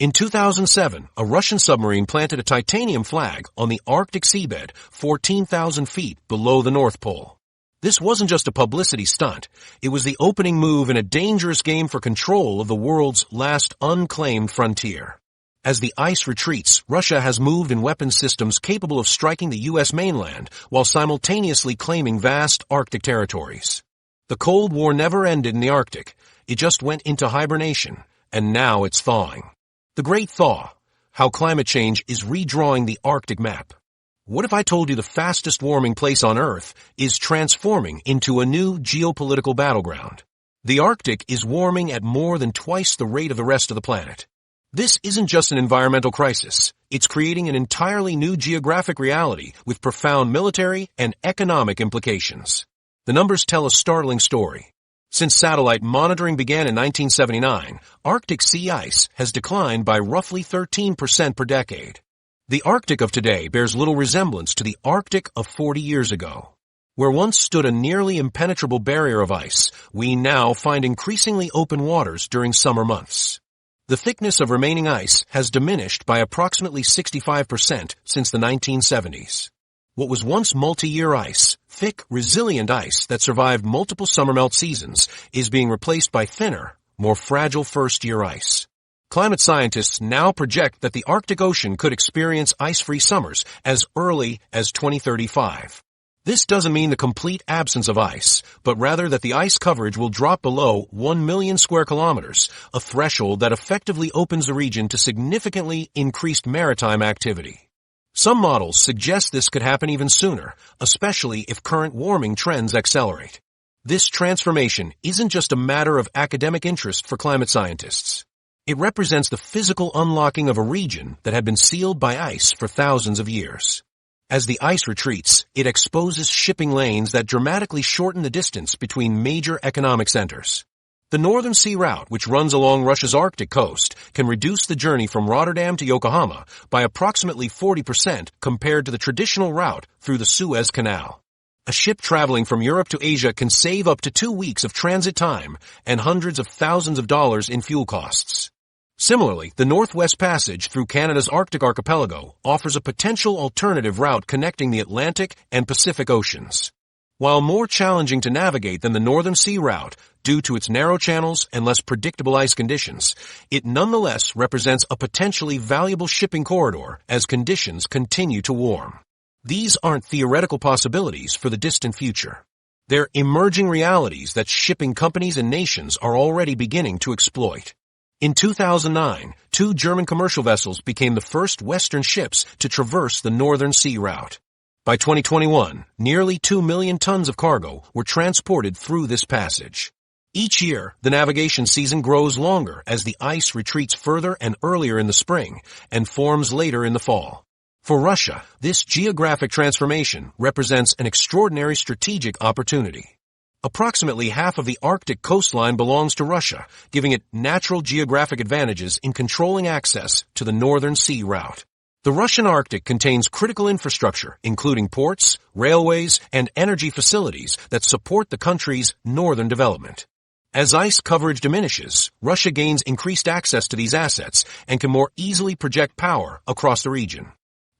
In 2007, a Russian submarine planted a titanium flag on the Arctic seabed 14,000 feet below the North Pole. This wasn't just a publicity stunt. It was the opening move in a dangerous game for control of the world's last unclaimed frontier. As the ice retreats, Russia has moved in weapons systems capable of striking the U.S. mainland while simultaneously claiming vast Arctic territories. The Cold War never ended in the Arctic. It just went into hibernation, and now it's thawing. The Great Thaw, how climate change is redrawing the Arctic map. What if I told you the fastest warming place on Earth is transforming into a new geopolitical battleground? The Arctic is warming at more than twice the rate of the rest of the planet. This isn't just an environmental crisis. It's creating an entirely new geographic reality with profound military and economic implications. The numbers tell a startling story. Since satellite monitoring began in 1979, Arctic sea ice has declined by roughly 13% per decade. The Arctic of today bears little resemblance to the Arctic of 40 years ago. Where once stood a nearly impenetrable barrier of ice, we now find increasingly open waters during summer months. The thickness of remaining ice has diminished by approximately 65% since the 1970s. What was once multi-year ice, thick, resilient ice that survived multiple summer melt seasons, is being replaced by thinner, more fragile first-year ice. Climate scientists now project that the Arctic Ocean could experience ice-free summers as early as 2035. This doesn't mean the complete absence of ice, but rather that the ice coverage will drop below 1 million square kilometers, a threshold that effectively opens the region to significantly increased maritime activity. Some models suggest this could happen even sooner, especially if current warming trends accelerate. This transformation isn't just a matter of academic interest for climate scientists. It represents the physical unlocking of a region that had been sealed by ice for thousands of years. As the ice retreats, it exposes shipping lanes that dramatically shorten the distance between major economic centers. The Northern Sea Route, which runs along Russia's Arctic coast, can reduce the journey from Rotterdam to Yokohama by approximately 40% compared to the traditional route through the Suez Canal. A ship traveling from Europe to Asia can save up to 2 weeks of transit time and hundreds of thousands of dollars in fuel costs. Similarly, the Northwest Passage through Canada's Arctic archipelago offers a potential alternative route connecting the Atlantic and Pacific Oceans. While more challenging to navigate than the Northern Sea Route due to its narrow channels and less predictable ice conditions, it nonetheless represents a potentially valuable shipping corridor as conditions continue to warm. These aren't theoretical possibilities for the distant future. They're emerging realities that shipping companies and nations are already beginning to exploit. In 2009, 2 German commercial vessels became the first Western ships to traverse the Northern Sea Route. By 2021, nearly 2 million tons of cargo were transported through this passage. Each year, the navigation season grows longer as the ice retreats further and earlier in the spring and forms later in the fall. For Russia, this geographic transformation represents an extraordinary strategic opportunity. Approximately half of the Arctic coastline belongs to Russia, giving it natural geographic advantages in controlling access to the Northern Sea Route. The Russian Arctic contains critical infrastructure, including ports, railways, and energy facilities that support the country's northern development. As ice coverage diminishes, Russia gains increased access to these assets and can more easily project power across the region.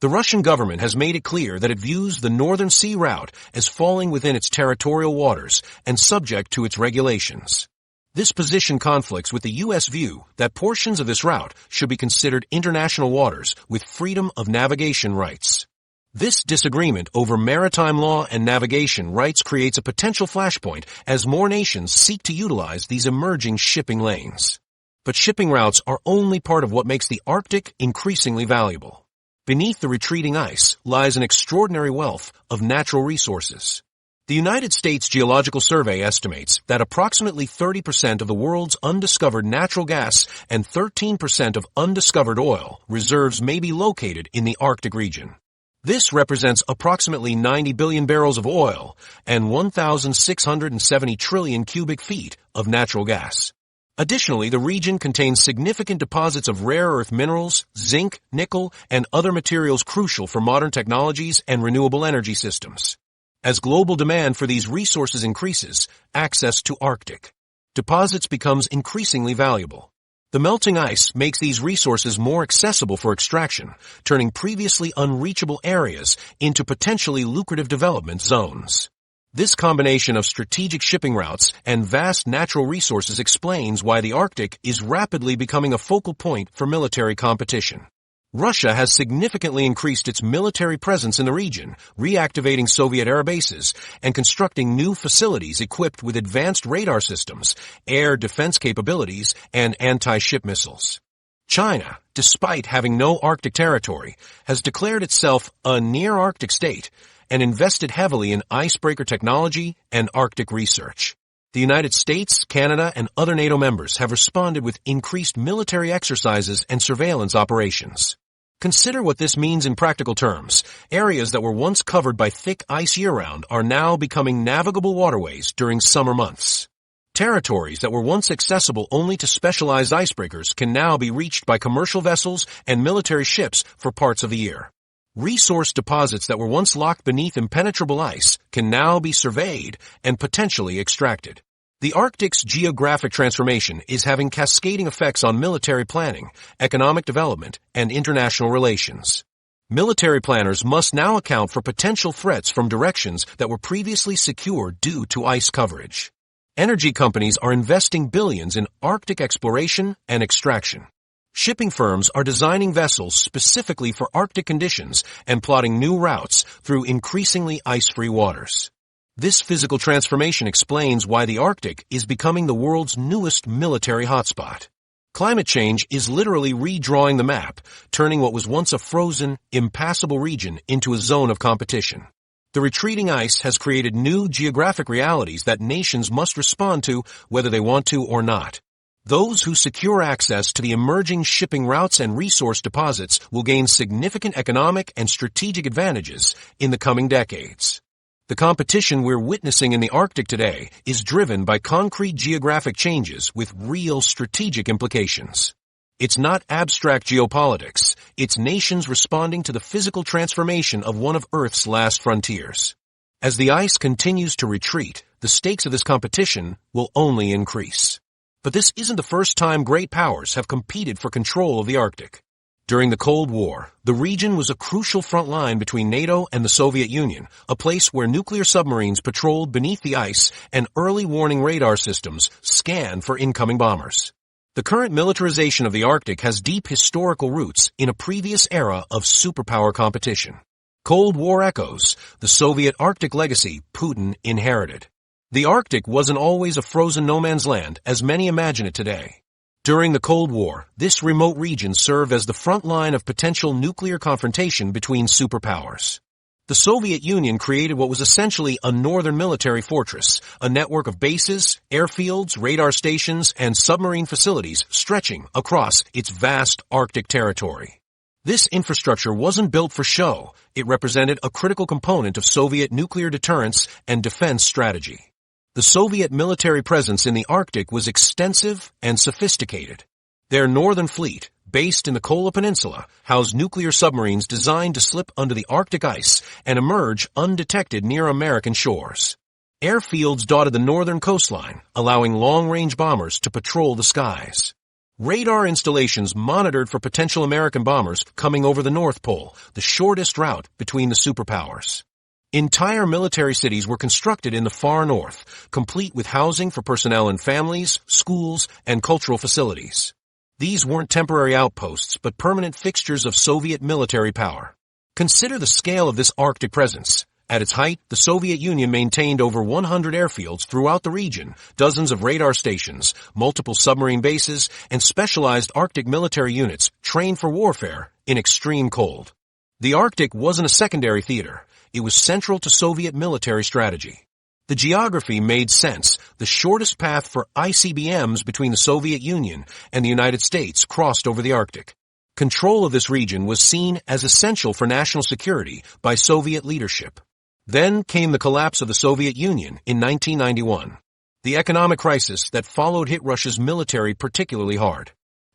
The Russian government has made it clear that it views the Northern Sea Route as falling within its territorial waters and subject to its regulations. This position conflicts with the U.S. view that portions of this route should be considered international waters with freedom of navigation rights. This disagreement over maritime law and navigation rights creates a potential flashpoint as more nations seek to utilize these emerging shipping lanes. But shipping routes are only part of what makes the Arctic increasingly valuable. Beneath the retreating ice lies an extraordinary wealth of natural resources. The United States Geological Survey estimates that approximately 30% of the world's undiscovered natural gas and 13% of undiscovered oil reserves may be located in the Arctic region. This represents approximately 90 billion barrels of oil and 1,670 trillion cubic feet of natural gas. Additionally, the region contains significant deposits of rare earth minerals, zinc, nickel, and other materials crucial for modern technologies and renewable energy systems. As global demand for these resources increases, access to Arctic deposits becomes increasingly valuable. The melting ice makes these resources more accessible for extraction, turning previously unreachable areas into potentially lucrative development zones. This combination of strategic shipping routes and vast natural resources explains why the Arctic is rapidly becoming a focal point for military competition. Russia has significantly increased its military presence in the region, reactivating Soviet air bases and constructing new facilities equipped with advanced radar systems, air defense capabilities, and anti-ship missiles. China, despite having no Arctic territory, has declared itself a near-Arctic state and invested heavily in icebreaker technology and Arctic research. The United States, Canada, and other NATO members have responded with increased military exercises and surveillance operations. Consider what this means in practical terms. Areas that were once covered by thick ice year-round are now becoming navigable waterways during summer months. Territories that were once accessible only to specialized icebreakers can now be reached by commercial vessels and military ships for parts of the year. Resource deposits that were once locked beneath impenetrable ice can now be surveyed and potentially extracted. The Arctic's geographic transformation is having cascading effects on military planning, economic development, and international relations. Military planners must now account for potential threats from directions that were previously secure due to ice coverage. Energy companies are investing billions in Arctic exploration and extraction. Shipping firms are designing vessels specifically for Arctic conditions and plotting new routes through increasingly ice-free waters. This physical transformation explains why the Arctic is becoming the world's newest military hotspot. Climate change is literally redrawing the map, turning what was once a frozen, impassable region into a zone of competition. The retreating ice has created new geographic realities that nations must respond to whether they want to or not. Those who secure access to the emerging shipping routes and resource deposits will gain significant economic and strategic advantages in the coming decades. The competition we're witnessing in the Arctic today is driven by concrete geographic changes with real strategic implications. It's not abstract geopolitics, it's nations responding to the physical transformation of one of Earth's last frontiers. As the ice continues to retreat, the stakes of this competition will only increase. But this isn't the first time great powers have competed for control of the Arctic. During the Cold War, the region was a crucial front line between NATO and the Soviet Union, a place where nuclear submarines patrolled beneath the ice and early warning radar systems scanned for incoming bombers. The current militarization of the Arctic has deep historical roots in a previous era of superpower competition. Cold War echoes, the Soviet Arctic legacy Putin inherited. The Arctic wasn't always a frozen no-man's land as many imagine it today. During the Cold War, this remote region served as the front line of potential nuclear confrontation between superpowers. The Soviet Union created what was essentially a northern military fortress, a network of bases, airfields, radar stations, and submarine facilities stretching across its vast Arctic territory. This infrastructure wasn't built for show. It represented a critical component of Soviet nuclear deterrence and defense strategy. The Soviet military presence in the Arctic was extensive and sophisticated. Their northern fleet, based in the Kola Peninsula, housed nuclear submarines designed to slip under the Arctic ice and emerge undetected near American shores. Airfields dotted the northern coastline, allowing long-range bombers to patrol the skies. Radar installations monitored for potential American bombers coming over the North Pole, the shortest route between the superpowers. Entire military cities were constructed in the far north, complete with housing for personnel and families, schools, and cultural facilities. These weren't temporary outposts, but permanent fixtures of Soviet military power. Consider the scale of this Arctic presence. At its height, the Soviet Union maintained over 100 airfields throughout the region, dozens of radar stations, multiple submarine bases, and specialized Arctic military units trained for warfare in extreme cold. The Arctic wasn't a secondary theater. It was central to Soviet military strategy. The geography made sense. The shortest path for ICBMs between the Soviet Union and the United States crossed over the Arctic. Control of this region was seen as essential for national security by Soviet leadership. Then came the collapse of the Soviet Union in 1991. The economic crisis that followed hit Russia's military particularly hard.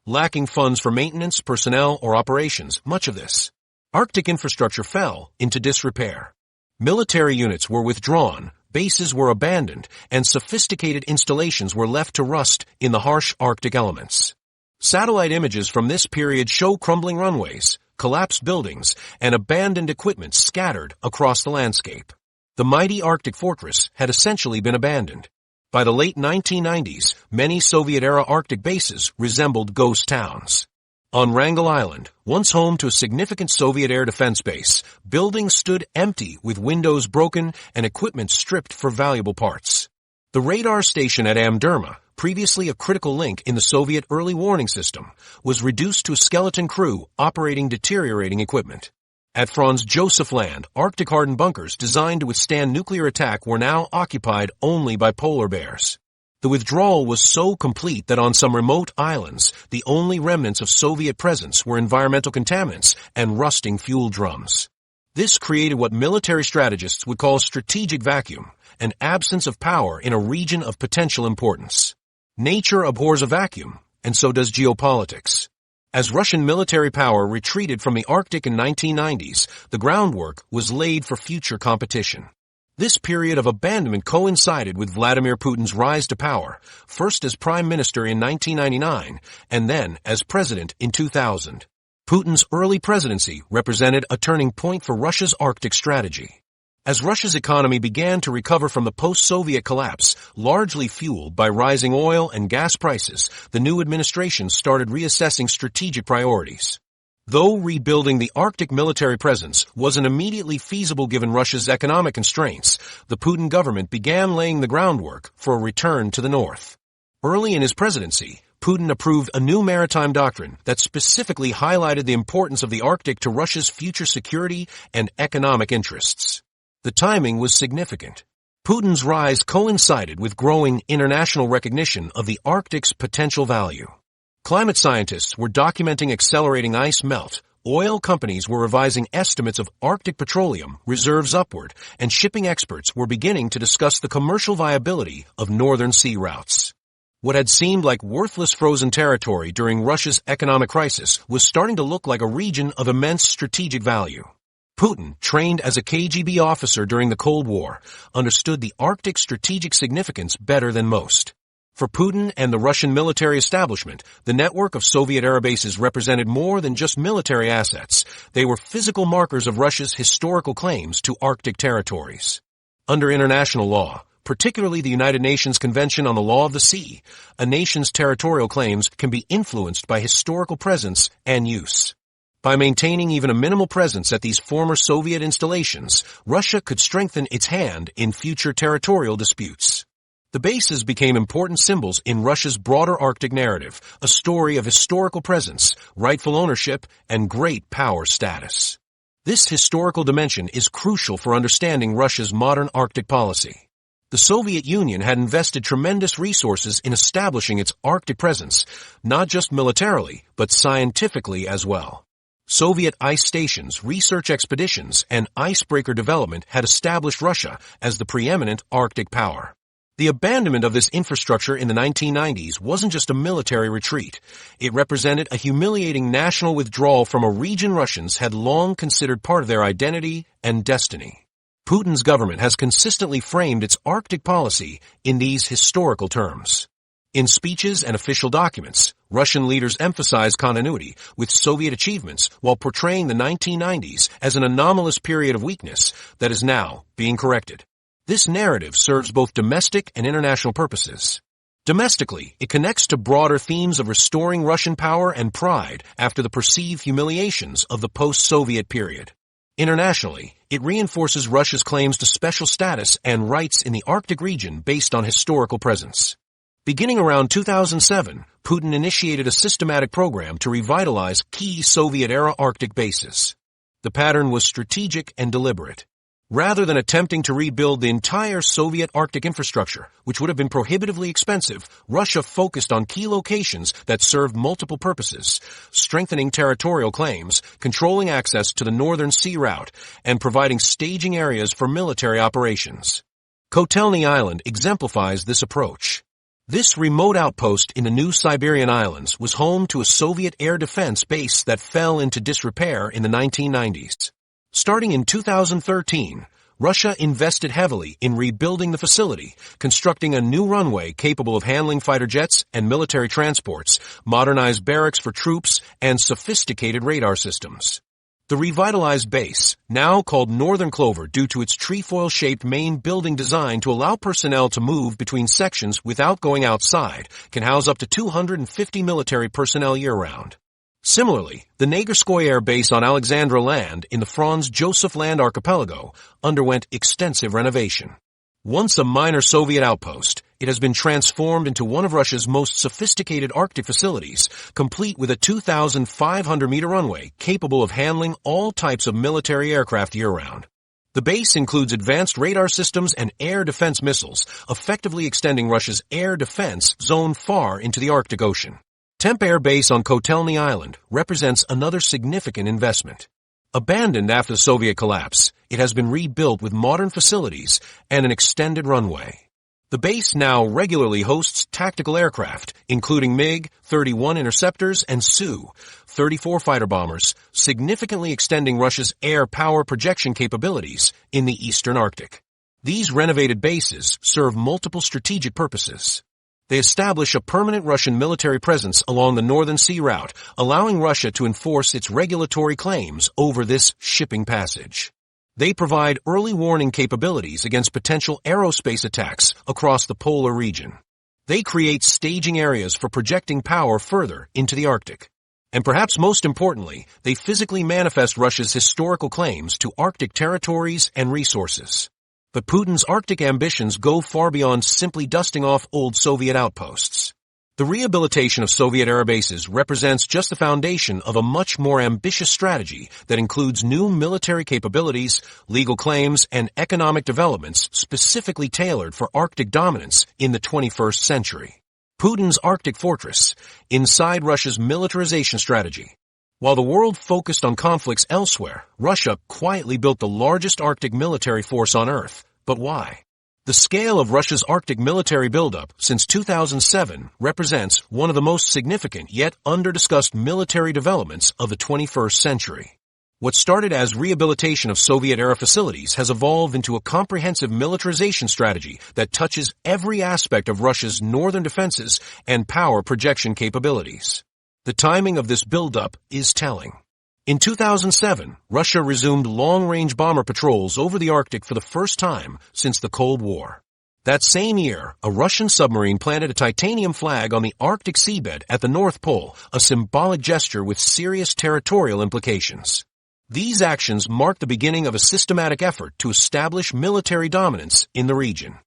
Lacking funds for maintenance, personnel, or operations, much of this Arctic infrastructure fell into disrepair. Military units were withdrawn, bases were abandoned, and sophisticated installations were left to rust in the harsh Arctic elements. Satellite images from this period show crumbling runways, collapsed buildings, and abandoned equipment scattered across the landscape. The mighty Arctic fortress had essentially been abandoned. By the late 1990s, many Soviet-era Arctic bases resembled ghost towns. On Wrangel Island, once home to a significant Soviet air defense base, buildings stood empty with windows broken and equipment stripped for valuable parts. The radar station at Amderma, previously a critical link in the Soviet early warning system, was reduced to a skeleton crew operating deteriorating equipment. At Franz Josef Land, Arctic-hardened bunkers designed to withstand nuclear attack were now occupied only by polar bears. The withdrawal was so complete that on some remote islands, the only remnants of Soviet presence were environmental contaminants and rusting fuel drums. This created what military strategists would call strategic vacuum, an absence of power in a region of potential importance. Nature abhors a vacuum, and so does geopolitics. As Russian military power retreated from the Arctic in 1990s, the groundwork was laid for future competition. This period of abandonment coincided with Vladimir Putin's rise to power, first as prime minister in 1999 and then as president in 2000. Putin's early presidency represented a turning point for Russia's Arctic strategy. As Russia's economy began to recover from the post-Soviet collapse, largely fueled by rising oil and gas prices, the new administration started reassessing strategic priorities. Though rebuilding the Arctic military presence wasn't immediately feasible given Russia's economic constraints, the Putin government began laying the groundwork for a return to the north. Early in his presidency, Putin approved a new maritime doctrine that specifically highlighted the importance of the Arctic to Russia's future security and economic interests. The timing was significant. Putin's rise coincided with growing international recognition of the Arctic's potential value. Climate scientists were documenting accelerating ice melt, oil companies were revising estimates of Arctic petroleum reserves upward, and shipping experts were beginning to discuss the commercial viability of northern sea routes. What had seemed like worthless frozen territory during Russia's economic crisis was starting to look like a region of immense strategic value. Putin, trained as a KGB officer during the Cold War, understood the Arctic strategic significance better than most. For Putin and the Russian military establishment, the network of Soviet-era bases represented more than just military assets. They were physical markers of Russia's historical claims to Arctic territories. Under international law, particularly the United Nations Convention on the Law of the Sea, a nation's territorial claims can be influenced by historical presence and use. By maintaining even a minimal presence at these former Soviet installations, Russia could strengthen its hand in future territorial disputes. The bases became important symbols in Russia's broader Arctic narrative, a story of historical presence, rightful ownership, and great power status. This historical dimension is crucial for understanding Russia's modern Arctic policy. The Soviet Union had invested tremendous resources in establishing its Arctic presence, not just militarily, but scientifically as well. Soviet ice stations, research expeditions, and icebreaker development had established Russia as the preeminent Arctic power. The abandonment of this infrastructure in the 1990s wasn't just a military retreat. It represented a humiliating national withdrawal from a region Russians had long considered part of their identity and destiny. Putin's government has consistently framed its Arctic policy in these historical terms. In speeches and official documents, Russian leaders emphasize continuity with Soviet achievements while portraying the 1990s as an anomalous period of weakness that is now being corrected. This narrative serves both domestic and international purposes. Domestically, it connects to broader themes of restoring Russian power and pride after the perceived humiliations of the post-Soviet period. Internationally, it reinforces Russia's claims to special status and rights in the Arctic region based on historical presence. Beginning around 2007, Putin initiated a systematic program to revitalize key Soviet-era Arctic bases. The pattern was strategic and deliberate. Rather than attempting to rebuild the entire Soviet Arctic infrastructure, which would have been prohibitively expensive, Russia focused on key locations that served multiple purposes, strengthening territorial claims, controlling access to the northern sea route, and providing staging areas for military operations. Kotelny Island exemplifies this approach. This remote outpost in the New Siberian Islands was home to a Soviet air defense base that fell into disrepair in the 1990s. Starting in 2013, Russia invested heavily in rebuilding the facility, constructing a new runway capable of handling fighter jets and military transports, modernized barracks for troops, and sophisticated radar systems. The revitalized base, now called Northern Clover due to its trefoil-shaped main building design to allow personnel to move between sections without going outside, can house up to 250 military personnel year-round. Similarly, the Nagerskoye Air Base on Alexandra Land in the Franz Josef Land archipelago underwent extensive renovation. Once a minor Soviet outpost, it has been transformed into one of Russia's most sophisticated Arctic facilities, complete with a 2,500-meter runway capable of handling all types of military aircraft year-round. The base includes advanced radar systems and air defense missiles, effectively extending Russia's air defense zone far into the Arctic Ocean. Temp Air Base on Kotelny Island represents another significant investment. Abandoned after the Soviet collapse, it has been rebuilt with modern facilities and an extended runway. The base now regularly hosts tactical aircraft, including MiG-31 interceptors and Su-34 fighter bombers, significantly extending Russia's air power projection capabilities in the eastern Arctic. These renovated bases serve multiple strategic purposes. They establish a permanent Russian military presence along the Northern Sea Route, allowing Russia to enforce its regulatory claims over this shipping passage. They provide early warning capabilities against potential aerospace attacks across the polar region. They create staging areas for projecting power further into the Arctic. And perhaps most importantly, they physically manifest Russia's historical claims to Arctic territories and resources. But Putin's Arctic ambitions go far beyond simply dusting off old Soviet outposts. The rehabilitation of Soviet air bases represents just the foundation of a much more ambitious strategy that includes new military capabilities, legal claims, and economic developments specifically tailored for Arctic dominance in the 21st century. Putin's Arctic fortress, inside Russia's militarization strategy. While the world focused on conflicts elsewhere, Russia quietly built the largest Arctic military force on Earth. But why? The scale of Russia's Arctic military buildup since 2007 represents one of the most significant yet under-discussed military developments of the 21st century. What started as rehabilitation of Soviet-era facilities has evolved into a comprehensive militarization strategy that touches every aspect of Russia's northern defenses and power projection capabilities. The timing of this buildup is telling. In 2007, Russia resumed long-range bomber patrols over the Arctic for the first time since the Cold War. That same year, a Russian submarine planted a titanium flag on the Arctic seabed at the North Pole, a symbolic gesture with serious territorial implications. These actions marked the beginning of a systematic effort to establish military dominance in the region.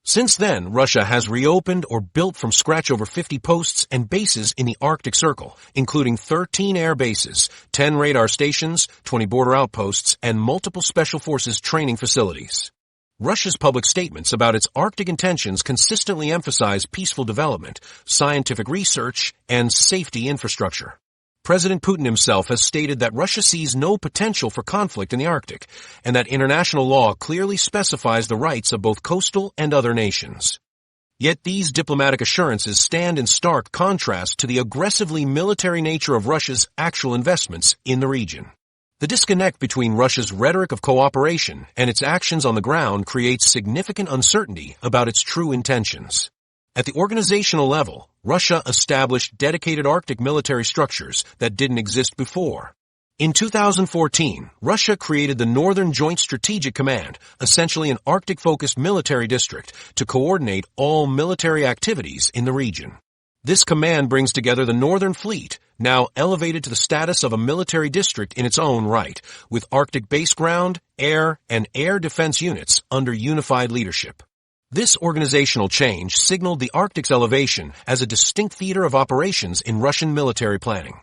Since then, Russia has reopened or built from scratch over 50 posts and bases in the Arctic Circle, including 13 air bases, 10 radar stations, 20 border outposts, and multiple special forces training facilities. Russia's public statements about its Arctic intentions consistently emphasize peaceful development, scientific research, and safety infrastructure. President Putin himself has stated that Russia sees no potential for conflict in the Arctic, and that international law clearly specifies the rights of both coastal and other nations. Yet these diplomatic assurances stand in stark contrast to the aggressively military nature of Russia's actual investments in the region. The disconnect between Russia's rhetoric of cooperation and its actions on the ground creates significant uncertainty about its true intentions. At the organizational level, Russia established dedicated Arctic military structures that didn't exist before. In 2014, Russia created the Northern Joint Strategic Command, essentially an Arctic-focused military district, to coordinate all military activities in the region. This command brings together the Northern Fleet, now elevated to the status of a military district in its own right, with Arctic base ground, air, and air defense units under unified leadership. This organizational change signaled the Arctic's elevation as a distinct theater of operations in Russian military planning.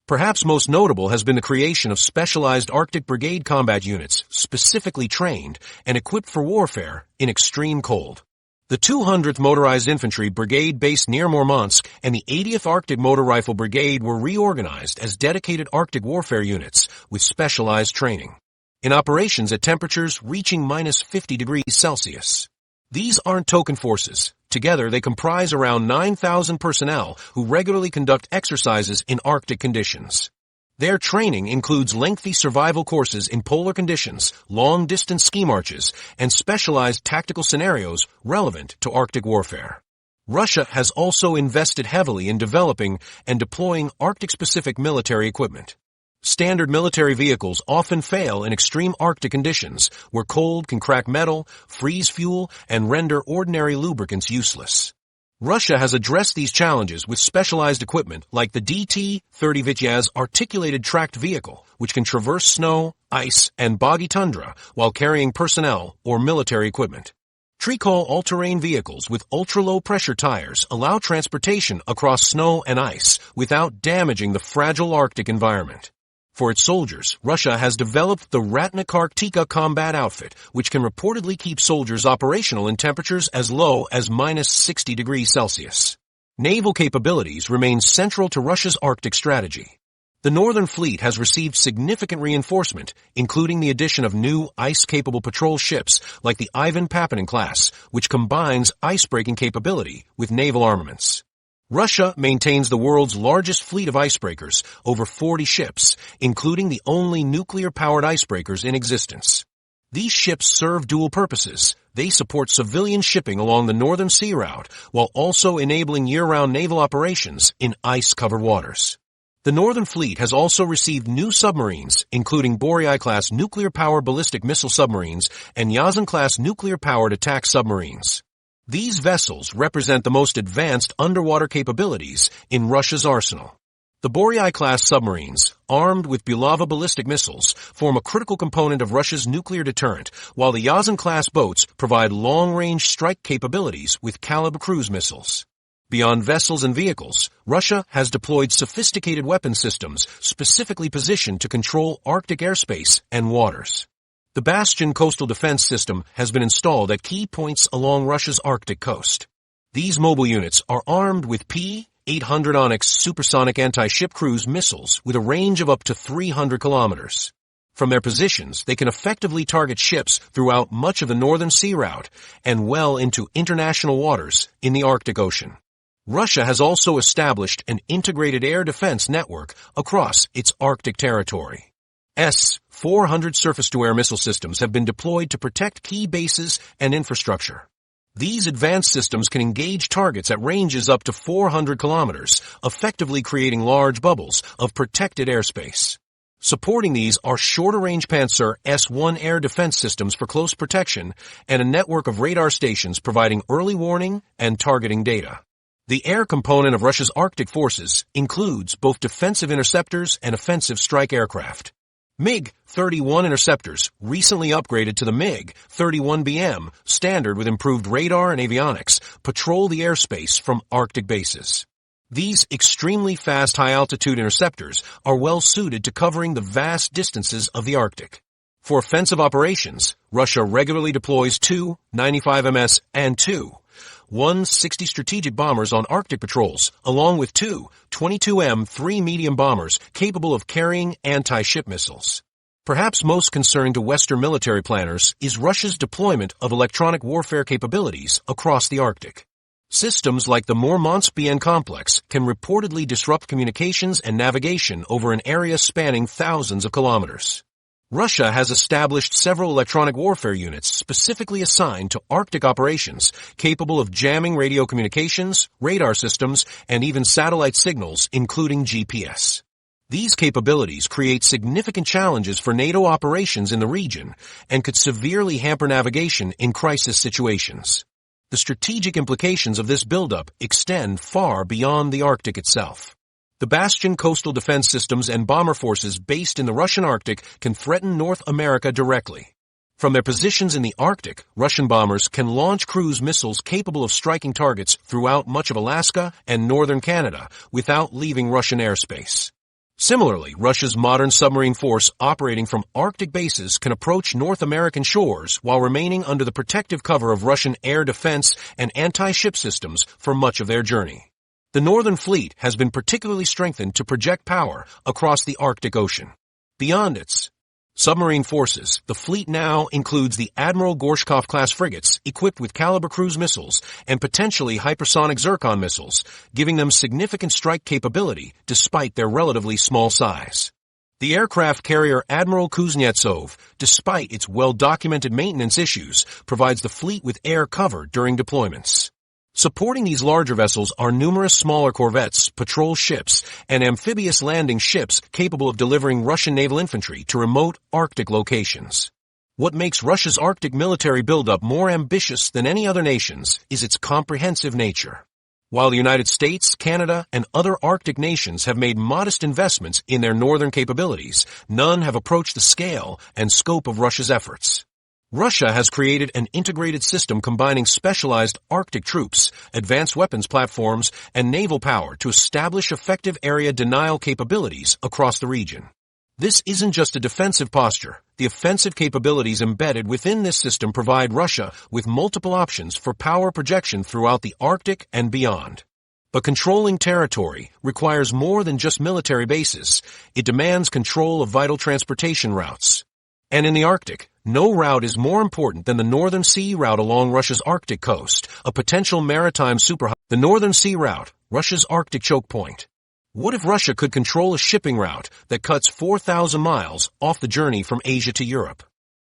Perhaps most notable has been the creation of specialized Arctic Brigade combat units specifically trained and equipped for warfare in extreme cold. The 200th Motorized Infantry Brigade based near Murmansk and the 80th Arctic Motor Rifle Brigade were reorganized as dedicated Arctic warfare units with specialized training. In operations at temperatures reaching minus 50 degrees Celsius. These aren't token forces. Together, they comprise around 9,000 personnel who regularly conduct exercises in Arctic conditions. Their training includes lengthy survival courses in polar conditions, long-distance ski marches, and specialized tactical scenarios relevant to Arctic warfare. Russia has also invested heavily in developing and deploying Arctic-specific military equipment. Standard military vehicles often fail in extreme Arctic conditions, where cold can crack metal, freeze fuel, and render ordinary lubricants useless. Russia has addressed these challenges with specialized equipment like the DT-30 Vityaz articulated tracked vehicle, which can traverse snow, ice, and boggy tundra while carrying personnel or military equipment. Trikol all-terrain vehicles with ultra-low pressure tires allow transportation across snow and ice without damaging the fragile Arctic environment. For its soldiers, Russia has developed the Ratnakartika combat outfit, which can reportedly keep soldiers operational in temperatures as low as minus 60 degrees Celsius. Naval capabilities remain central to Russia's Arctic strategy. The Northern Fleet has received significant reinforcement, including the addition of new ice-capable patrol ships like the Ivan Papanin class, which combines ice-breaking capability with naval armaments. Russia maintains the world's largest fleet of icebreakers, over 40 ships, including the only nuclear-powered icebreakers in existence. These ships serve dual purposes. They support civilian shipping along the Northern Sea route, while also enabling year-round naval operations in ice-covered waters. The Northern Fleet has also received new submarines, including Boreai-class nuclear-powered ballistic missile submarines and Yazan-class nuclear-powered attack submarines. These vessels represent the most advanced underwater capabilities in Russia's arsenal. The Boreai-class submarines, armed with Bulava ballistic missiles, form a critical component of Russia's nuclear deterrent, while the Yazan-class boats provide long-range strike capabilities with Kalib cruise missiles. Beyond vessels and vehicles, Russia has deployed sophisticated weapon systems specifically positioned to control Arctic airspace and waters. The Bastion coastal defense system has been installed at key points along Russia's Arctic coast. These mobile units are armed with P-800 Onyx supersonic anti-ship cruise missiles with a range of up to 300 kilometers. From their positions, they can effectively target ships throughout much of the Northern Sea route and well into international waters in the Arctic Ocean. Russia has also established an integrated air defense network across its Arctic territory. S-400 surface-to-air missile systems have been deployed to protect key bases and infrastructure. These advanced systems can engage targets at ranges up to 400 kilometers, effectively creating large bubbles of protected airspace. Supporting these are shorter-range Panzer S-1 air defense systems for close protection and a network of radar stations providing early warning and targeting data. The air component of Russia's Arctic forces includes both defensive interceptors and offensive strike aircraft. MiG-31 interceptors, recently upgraded to the MiG-31BM standard with improved radar and avionics, patrol the airspace from Arctic bases. These extremely fast high-altitude interceptors are well suited to covering the vast distances of the Arctic. For offensive operations, Russia regularly deploys two 95MS and two 160 strategic bombers on Arctic patrols, along with two 22M3 medium bombers capable of carrying anti-ship missiles. Perhaps most concerning to Western military planners is Russia's deployment of electronic warfare capabilities across the Arctic. Systems like the Murmansk-BN complex can reportedly disrupt communications and navigation over an area spanning thousands of kilometers. Russia has established several electronic warfare units specifically assigned to Arctic operations, capable of jamming radio communications, radar systems, and even satellite signals, including GPS. These capabilities create significant challenges for NATO operations in the region and could severely hamper navigation in crisis situations. The strategic implications of this buildup extend far beyond the Arctic itself. The Bastion coastal defense systems and bomber forces based in the Russian Arctic can threaten North America directly. From their positions in the Arctic, Russian bombers can launch cruise missiles capable of striking targets throughout much of Alaska and northern Canada without leaving Russian airspace. Similarly, Russia's modern submarine force operating from Arctic bases can approach North American shores while remaining under the protective cover of Russian air defense and anti-ship systems for much of their journey. The Northern Fleet has been particularly strengthened to project power across the Arctic Ocean. Beyond its submarine forces, the fleet now includes the Admiral Gorshkov-class frigates equipped with Kalibr cruise missiles and potentially hypersonic Zircon missiles, giving them significant strike capability despite their relatively small size. The aircraft carrier Admiral Kuznetsov, despite its well-documented maintenance issues, provides the fleet with air cover during deployments. Supporting these larger vessels are numerous smaller corvettes, patrol ships, and amphibious landing ships capable of delivering Russian naval infantry to remote Arctic locations. What makes Russia's Arctic military buildup more ambitious than any other nation's is its comprehensive nature. While the United States, Canada, and other Arctic nations have made modest investments in their northern capabilities, none have approached the scale and scope of Russia's efforts. Russia has created an integrated system combining specialized Arctic troops, advanced weapons platforms, and naval power to establish effective area denial capabilities across the region. This isn't just a defensive posture. The offensive capabilities embedded within this system provide Russia with multiple options for power projection throughout the Arctic and beyond. But controlling territory requires more than just military bases. It demands control of vital transportation routes. And in the Arctic, no route is more important than the Northern Sea route along Russia's Arctic coast, a potential maritime superhighway. The Northern Sea route, Russia's Arctic choke point. What if Russia could control a shipping route that cuts 4,000 miles off the journey from Asia to Europe?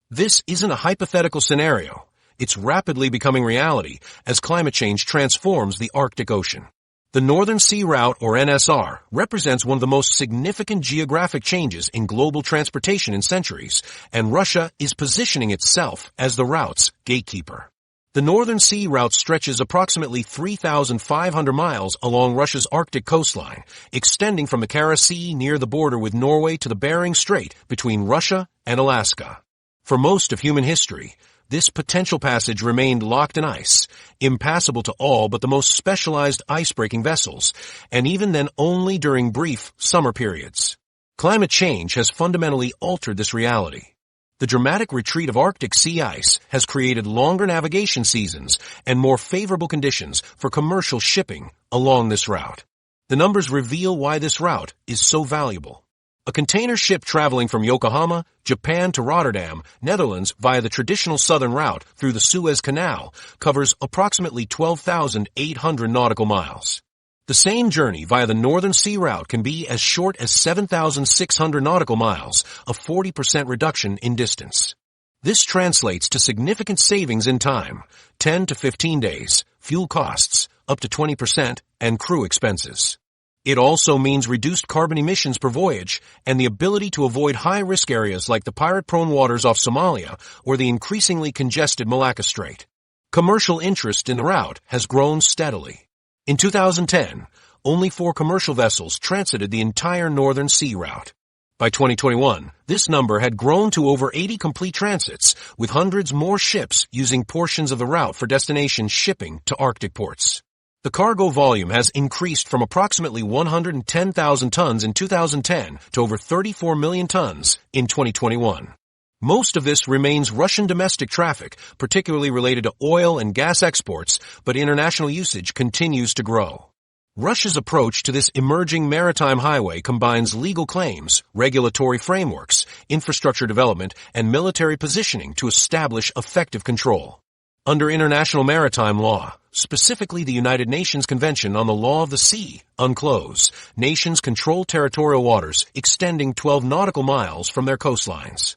This isn't a hypothetical scenario. It's rapidly becoming reality as climate change transforms the Arctic Ocean. The Northern Sea Route, or NSR, represents one of the most significant geographic changes in global transportation in centuries, and Russia is positioning itself as the route's gatekeeper. The Northern Sea Route stretches approximately 3,500 miles along Russia's Arctic coastline, extending from the Kara Sea near the border with Norway to the Bering Strait between Russia and Alaska. For most of human history, this potential passage remained locked in ice, impassable to all but the most specialized ice-breaking vessels, and even then only during brief summer periods. Climate change has fundamentally altered this reality. The dramatic retreat of Arctic sea ice has created longer navigation seasons and more favorable conditions for commercial shipping along this route. The numbers reveal why this route is so valuable. A container ship traveling from Yokohama, Japan to Rotterdam, Netherlands via the traditional southern route through the Suez Canal covers approximately 12,800 nautical miles. The same journey via the Northern Sea Route can be as short as 7,600 nautical miles, a 40% reduction in distance. This translates to significant savings in time, 10 to 15 days, fuel costs, up to 20%, and crew expenses. It also means reduced carbon emissions per voyage and the ability to avoid high-risk areas like the pirate-prone waters off Somalia or the increasingly congested Malacca Strait. Commercial interest in the route has grown steadily. In 2010, only 4 commercial vessels transited the entire Northern Sea Route. By 2021, this number had grown to over 80 complete transits, with hundreds more ships using portions of the route for destination shipping to Arctic ports. The cargo volume has increased from approximately 110,000 tons in 2010 to over 34 million tons in 2021. Most of this remains Russian domestic traffic, particularly related to oil and gas exports, but international usage continues to grow. Russia's approach to this emerging maritime highway combines legal claims, regulatory frameworks, infrastructure development, and military positioning to establish effective control. Under international maritime law, specifically the United Nations Convention on the Law of the Sea, UNCLOS, nations control territorial waters extending 12 nautical miles from their coastlines.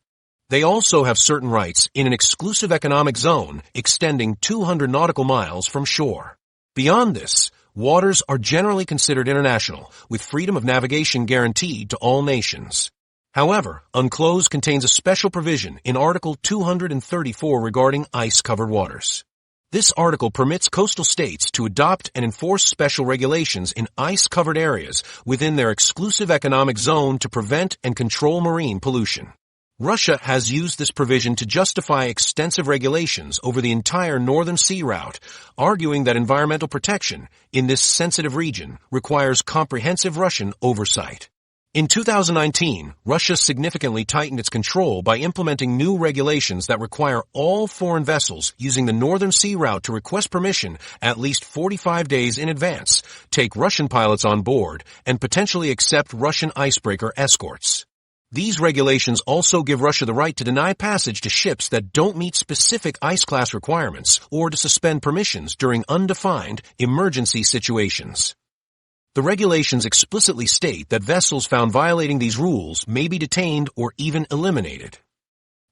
They also have certain rights in an exclusive economic zone extending 200 nautical miles from shore. Beyond this, waters are generally considered international, with freedom of navigation guaranteed to all nations. However, UNCLOS contains a special provision in Article 234 regarding ice-covered waters. This article permits coastal states to adopt and enforce special regulations in ice-covered areas within their exclusive economic zone to prevent and control marine pollution. Russia has used this provision to justify extensive regulations over the entire Northern Sea Route, arguing that environmental protection in this sensitive region requires comprehensive Russian oversight. In 2019, Russia significantly tightened its control by implementing new regulations that require all foreign vessels using the Northern Sea Route to request permission at least 45 days in advance, take Russian pilots on board, and potentially accept Russian icebreaker escorts. These regulations also give Russia the right to deny passage to ships that don't meet specific ice class requirements or to suspend permissions during undefined emergency situations. The regulations explicitly state that vessels found violating these rules may be detained or even eliminated.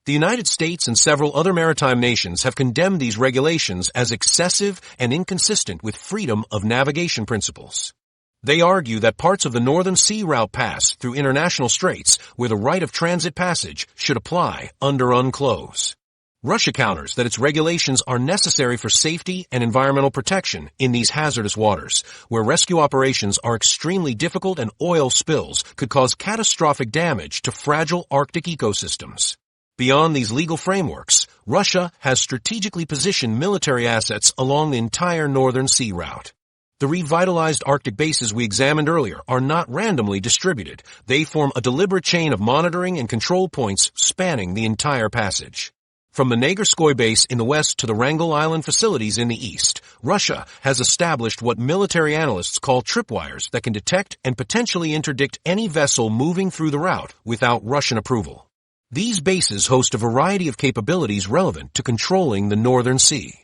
The United States and several other maritime nations have condemned these regulations as excessive and inconsistent with freedom of navigation principles. They argue that parts of the Northern Sea Route pass through international straits where the right of transit passage should apply under UNCLOS. Russia counters that its regulations are necessary for safety and environmental protection in these hazardous waters, where rescue operations are extremely difficult and oil spills could cause catastrophic damage to fragile Arctic ecosystems. Beyond these legal frameworks, Russia has strategically positioned military assets along the entire Northern Sea Route. The revitalized Arctic bases we examined earlier are not randomly distributed. They form a deliberate chain of monitoring and control points spanning the entire passage. From the Nagerskoye base in the west to the Wrangel Island facilities in the east, Russia has established what military analysts call tripwires that can detect and potentially interdict any vessel moving through the route without Russian approval. These bases host a variety of capabilities relevant to controlling the Northern Sea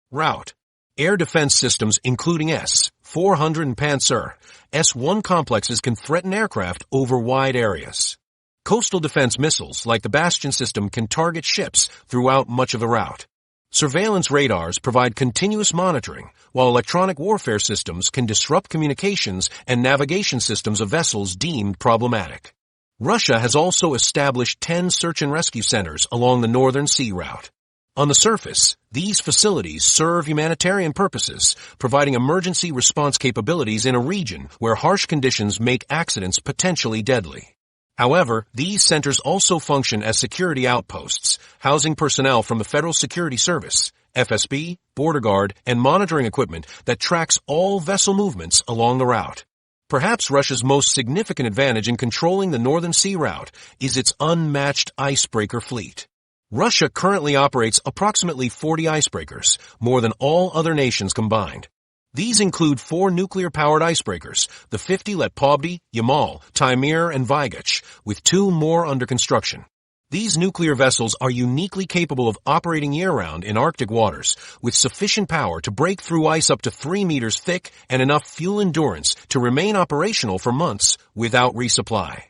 route. Air defense systems including S-400 and Panzer S-1 complexes can threaten aircraft over wide areas. Coastal defense missiles like the Bastion system can target ships throughout much of the route. Surveillance radars provide continuous monitoring, while electronic warfare systems can disrupt communications and navigation systems of vessels deemed problematic. Russia has also established 10 search and rescue centers along the Northern Sea Route. On the surface, these facilities serve humanitarian purposes, providing emergency response capabilities in a region where harsh conditions make accidents potentially deadly. However, these centers also function as security outposts, housing personnel from the Federal Security Service, FSB, Border Guard, and monitoring equipment that tracks all vessel movements along the route. Perhaps Russia's most significant advantage in controlling the Northern Sea Route is its unmatched icebreaker fleet. Russia currently operates approximately 40 icebreakers, more than all other nations combined. These include 4 nuclear-powered icebreakers, the 50 Letpovdy, Yamal, Taimyr, and Vigach, with 2 more under construction. These nuclear vessels are uniquely capable of operating year-round in Arctic waters, with sufficient power to break through ice up to 3 meters thick and enough fuel endurance to remain operational for months without resupply.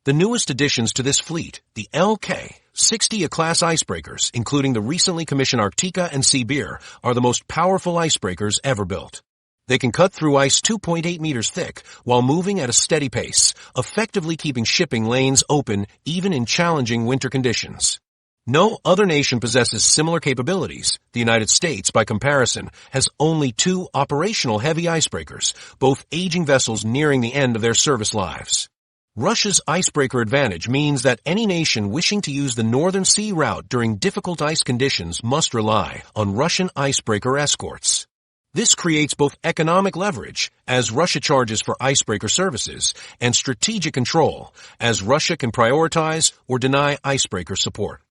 The newest additions to this fleet, the LK-60 class icebreakers, including the recently commissioned Arktika and Sibir, are the most powerful icebreakers ever built. They can cut through ice 2.8 meters thick while moving at a steady pace, effectively keeping shipping lanes open even in challenging winter conditions. No other nation possesses similar capabilities. The United States, by comparison, has only 2 operational heavy icebreakers, both aging vessels nearing the end of their service lives. Russia's icebreaker advantage means that any nation wishing to use the Northern Sea Route during difficult ice conditions must rely on Russian icebreaker escorts. This creates both economic leverage, as Russia charges for icebreaker services, and strategic control, as Russia can prioritize or deny icebreaker support.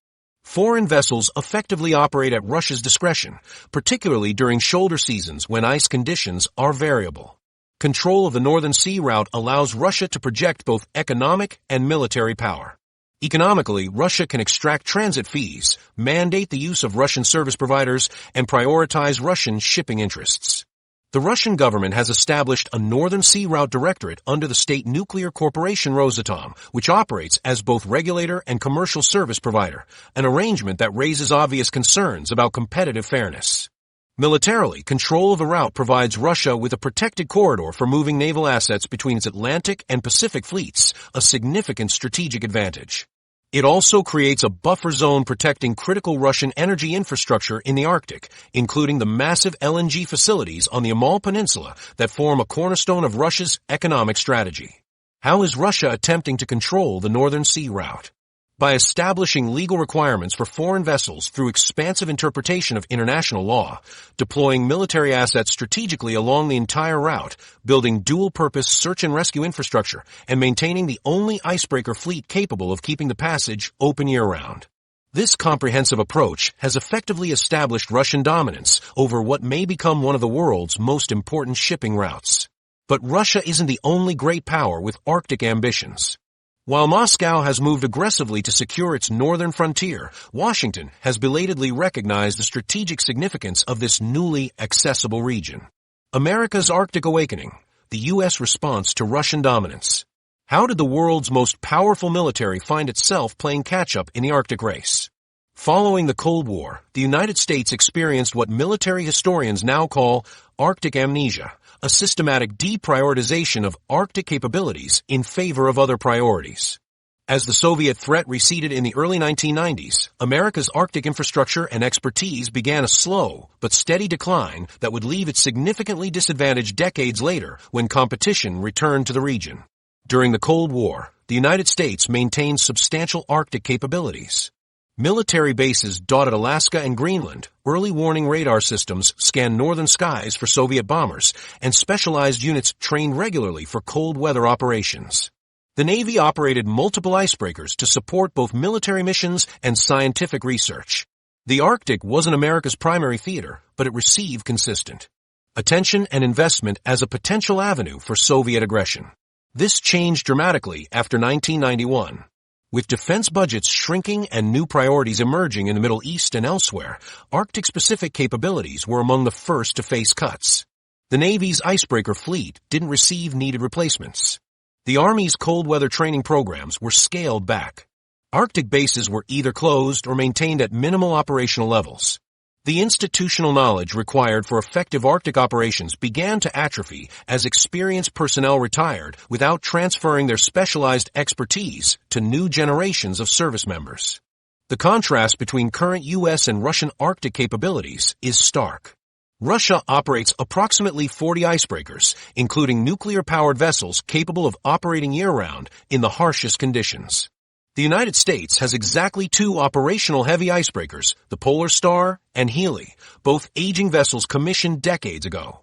Foreign vessels effectively operate at Russia's discretion, particularly during shoulder seasons when ice conditions are variable. Control of the Northern Sea Route allows Russia to project both economic and military power. Economically, Russia can extract transit fees, mandate the use of Russian service providers, and prioritize Russian shipping interests. The Russian government has established a Northern Sea Route Directorate under the state nuclear corporation Rosatom, which operates as both regulator and commercial service provider, an arrangement that raises obvious concerns about competitive fairness. Militarily, control of the route provides Russia with a protected corridor for moving naval assets between its Atlantic and Pacific fleets, a significant strategic advantage. It also creates a buffer zone protecting critical Russian energy infrastructure in the Arctic, including the massive LNG facilities on the Yamal Peninsula that form a cornerstone of Russia's economic strategy. How is Russia attempting to control the Northern Sea Route? By establishing legal requirements for foreign vessels through expansive interpretation of international law, deploying military assets strategically along the entire route, building dual-purpose search and rescue infrastructure, and maintaining the only icebreaker fleet capable of keeping the passage open year-round. This comprehensive approach has effectively established Russian dominance over what may become one of the world's most important shipping routes. But Russia isn't the only great power with Arctic ambitions. While Moscow has moved aggressively to secure its northern frontier, Washington has belatedly recognized the strategic significance of this newly accessible region. America's Arctic awakening, the U.S. response to Russian dominance. How did the world's most powerful military find itself playing catch-up in the Arctic race? Following the Cold War, the United States experienced what military historians now call Arctic amnesia, a systematic deprioritization of Arctic capabilities in favor of other priorities. As the Soviet threat receded in the early 1990s, America's Arctic infrastructure and expertise began a slow but steady decline that would leave it significantly disadvantaged decades later when competition returned to the region. During the Cold War, the United States maintained substantial Arctic capabilities. Military bases dotted Alaska and Greenland, early warning radar systems scanned northern skies for Soviet bombers, and specialized units trained regularly for cold weather operations. The Navy operated multiple icebreakers to support both military missions and scientific research. The Arctic wasn't America's primary theater, but it received consistent attention and investment as a potential avenue for Soviet aggression. This changed dramatically after 1991. With defense budgets shrinking and new priorities emerging in the Middle East and elsewhere, Arctic-specific capabilities were among the first to face cuts. The Navy's icebreaker fleet didn't receive needed replacements. The Army's cold weather training programs were scaled back. Arctic bases were either closed or maintained at minimal operational levels. The institutional knowledge required for effective Arctic operations began to atrophy as experienced personnel retired without transferring their specialized expertise to new generations of service members. The contrast between current U.S. and Russian Arctic capabilities is stark. Russia operates approximately 40 icebreakers, including nuclear-powered vessels capable of operating year-round in the harshest conditions. The United States has exactly 2 operational heavy icebreakers, the Polar Star and Healy, both aging vessels commissioned decades ago.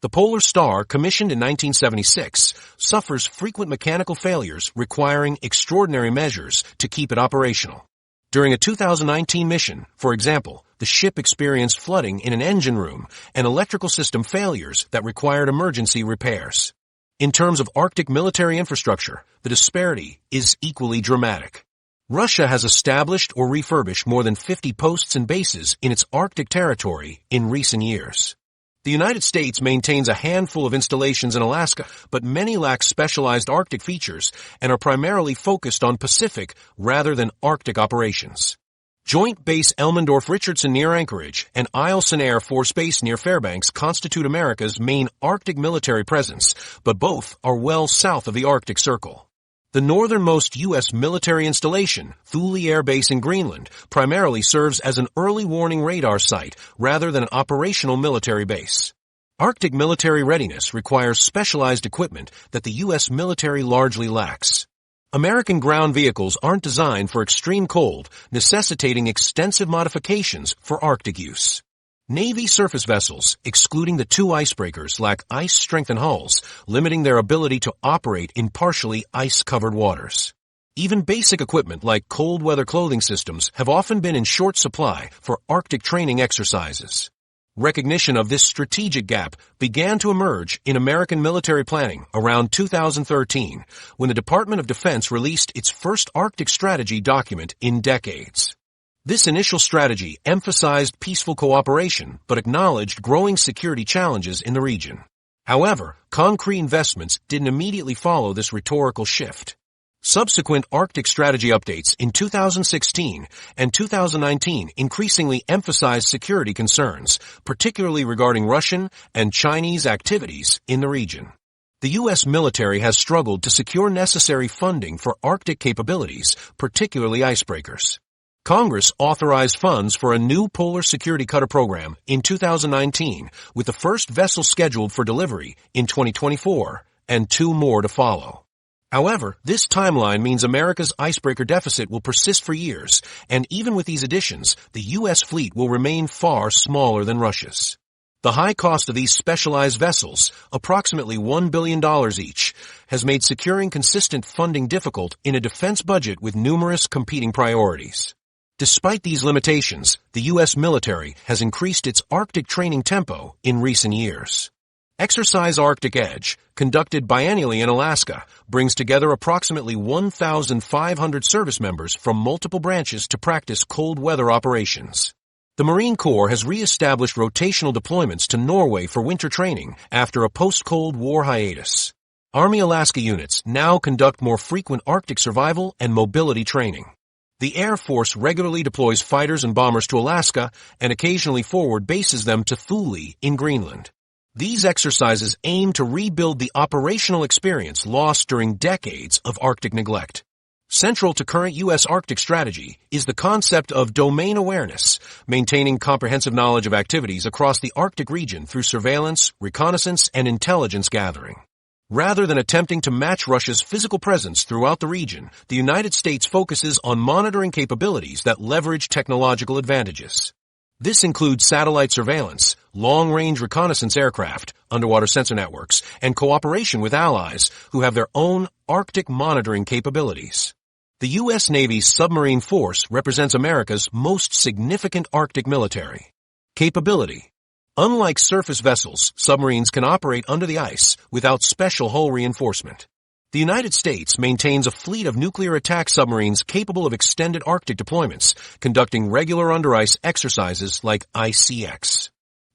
The Polar Star, commissioned in 1976, suffers frequent mechanical failures requiring extraordinary measures to keep it operational. During a 2019 mission, for example, the ship experienced flooding in an engine room and electrical system failures that required emergency repairs. In terms of Arctic military infrastructure, the disparity is equally dramatic. Russia has established or refurbished more than 50 posts and bases in its Arctic territory in recent years. The United States maintains a handful of installations in Alaska, but many lack specialized Arctic features and are primarily focused on Pacific rather than Arctic operations. Joint Base Elmendorf-Richardson near Anchorage and Eielson Air Force Base near Fairbanks constitute America's main Arctic military presence, but both are well south of the Arctic Circle. The northernmost U.S. military installation, Thule Air Base in Greenland, primarily serves as an early warning radar site rather than an operational military base. Arctic military readiness requires specialized equipment that the U.S. military largely lacks. American ground vehicles aren't designed for extreme cold, necessitating extensive modifications for Arctic use. Navy surface vessels, excluding the 2 icebreakers, lack ice-strengthened hulls, limiting their ability to operate in partially ice-covered waters. Even basic equipment like cold weather clothing systems have often been in short supply for Arctic training exercises. Recognition of this strategic gap began to emerge in American military planning around 2013, when the Department of Defense released its first Arctic strategy document in decades. This initial strategy emphasized peaceful cooperation but acknowledged growing security challenges in the region. However, concrete investments didn't immediately follow this rhetorical shift. Subsequent Arctic strategy updates in 2016 and 2019 increasingly emphasized security concerns, particularly regarding Russian and Chinese activities in the region. The U.S. military has struggled to secure necessary funding for Arctic capabilities, particularly icebreakers. Congress authorized funds for a new polar security cutter program in 2019, with the first vessel scheduled for delivery in 2024 and 2 more to follow. However, this timeline means America's icebreaker deficit will persist for years, and even with these additions, the U.S. fleet will remain far smaller than Russia's. The high cost of these specialized vessels, approximately $1 billion each, has made securing consistent funding difficult in a defense budget with numerous competing priorities. Despite these limitations, the U.S. military has increased its Arctic training tempo in recent years. Exercise Arctic Edge, conducted biennially in Alaska, brings together approximately 1,500 service members from multiple branches to practice cold weather operations. The Marine Corps has re-established rotational deployments to Norway for winter training after a post-Cold War hiatus. Army Alaska units now conduct more frequent Arctic survival and mobility training. The Air Force regularly deploys fighters and bombers to Alaska and occasionally forward bases them to Thule in Greenland. These exercises aim to rebuild the operational experience lost during decades of Arctic neglect. Central to current U.S. Arctic strategy is the concept of domain awareness, maintaining comprehensive knowledge of activities across the Arctic region through surveillance, reconnaissance, and intelligence gathering. Rather than attempting to match Russia's physical presence throughout the region, the United States focuses on monitoring capabilities that leverage technological advantages. This includes satellite surveillance, long-range reconnaissance aircraft, underwater sensor networks, and cooperation with allies who have their own Arctic monitoring capabilities. The U.S. Navy's submarine force represents America's most significant Arctic military capability. Unlike surface vessels, submarines can operate under the ice without special hull reinforcement. The United States maintains a fleet of nuclear attack submarines capable of extended Arctic deployments, conducting regular under-ice exercises like ICX.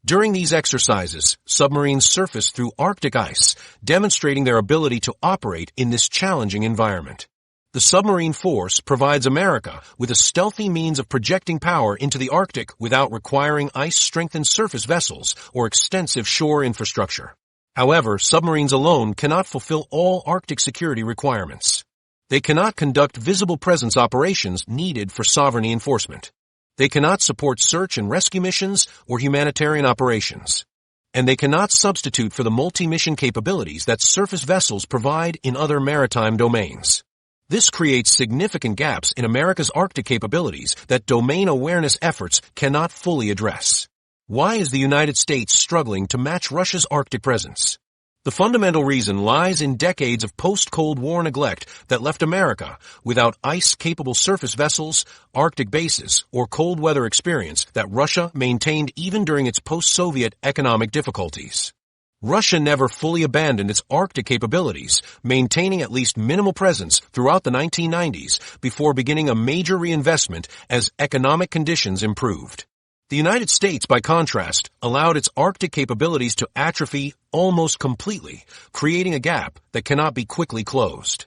During these exercises, submarines surface through Arctic ice, demonstrating their ability to operate in this challenging environment. The submarine force provides America with a stealthy means of projecting power into the Arctic without requiring ice-strengthened surface vessels or extensive shore infrastructure. However, submarines alone cannot fulfill all Arctic security requirements. They cannot conduct visible presence operations needed for sovereignty enforcement. They cannot support search and rescue missions or humanitarian operations. And they cannot substitute for the multi-mission capabilities that surface vessels provide in other maritime domains. This creates significant gaps in America's Arctic capabilities that domain awareness efforts cannot fully address. Why is the United States struggling to match Russia's Arctic presence? The fundamental reason lies in decades of post-Cold War neglect that left America without ice-capable surface vessels, Arctic bases, or cold weather experience that Russia maintained even during its post-Soviet economic difficulties. Russia never fully abandoned its Arctic capabilities, maintaining at least minimal presence throughout the 1990s before beginning a major reinvestment as economic conditions improved. The United States, by contrast, allowed its Arctic capabilities to atrophy almost completely, creating a gap that cannot be quickly closed.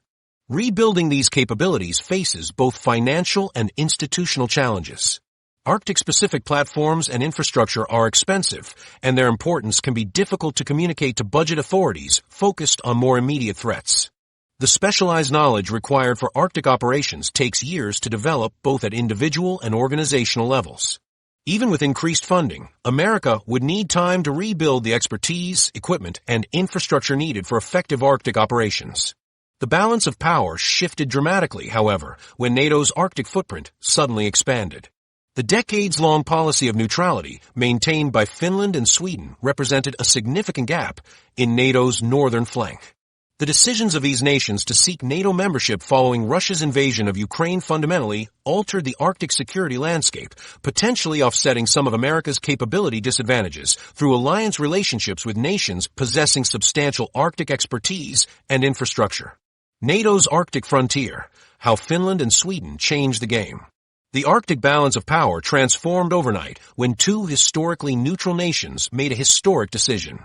Rebuilding these capabilities faces both financial and institutional challenges. Arctic-specific platforms and infrastructure are expensive, and their importance can be difficult to communicate to budget authorities focused on more immediate threats. The specialized knowledge required for Arctic operations takes years to develop both at individual and organizational levels. Even with increased funding, America would need time to rebuild the expertise, equipment, and infrastructure needed for effective Arctic operations. The balance of power shifted dramatically, however, when NATO's Arctic footprint suddenly expanded. The decades-long policy of neutrality maintained by Finland and Sweden represented a significant gap in NATO's northern flank. The decisions of these nations to seek NATO membership following Russia's invasion of Ukraine fundamentally altered the Arctic security landscape, potentially offsetting some of America's capability disadvantages through alliance relationships with nations possessing substantial Arctic expertise and infrastructure. NATO's Arctic frontier, how Finland and Sweden changed the game. The Arctic balance of power transformed overnight when two historically neutral nations made a historic decision.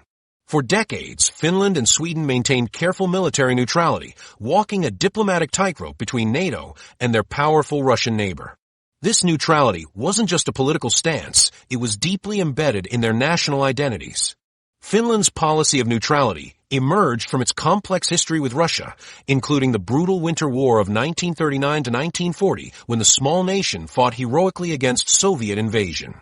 For decades, Finland and Sweden maintained careful military neutrality, walking a diplomatic tightrope between NATO and their powerful Russian neighbor. This neutrality wasn't just a political stance, it was deeply embedded in their national identities. Finland's policy of neutrality emerged from its complex history with Russia, including the brutal Winter War of 1939 to 1940, when the small nation fought heroically against Soviet invasion.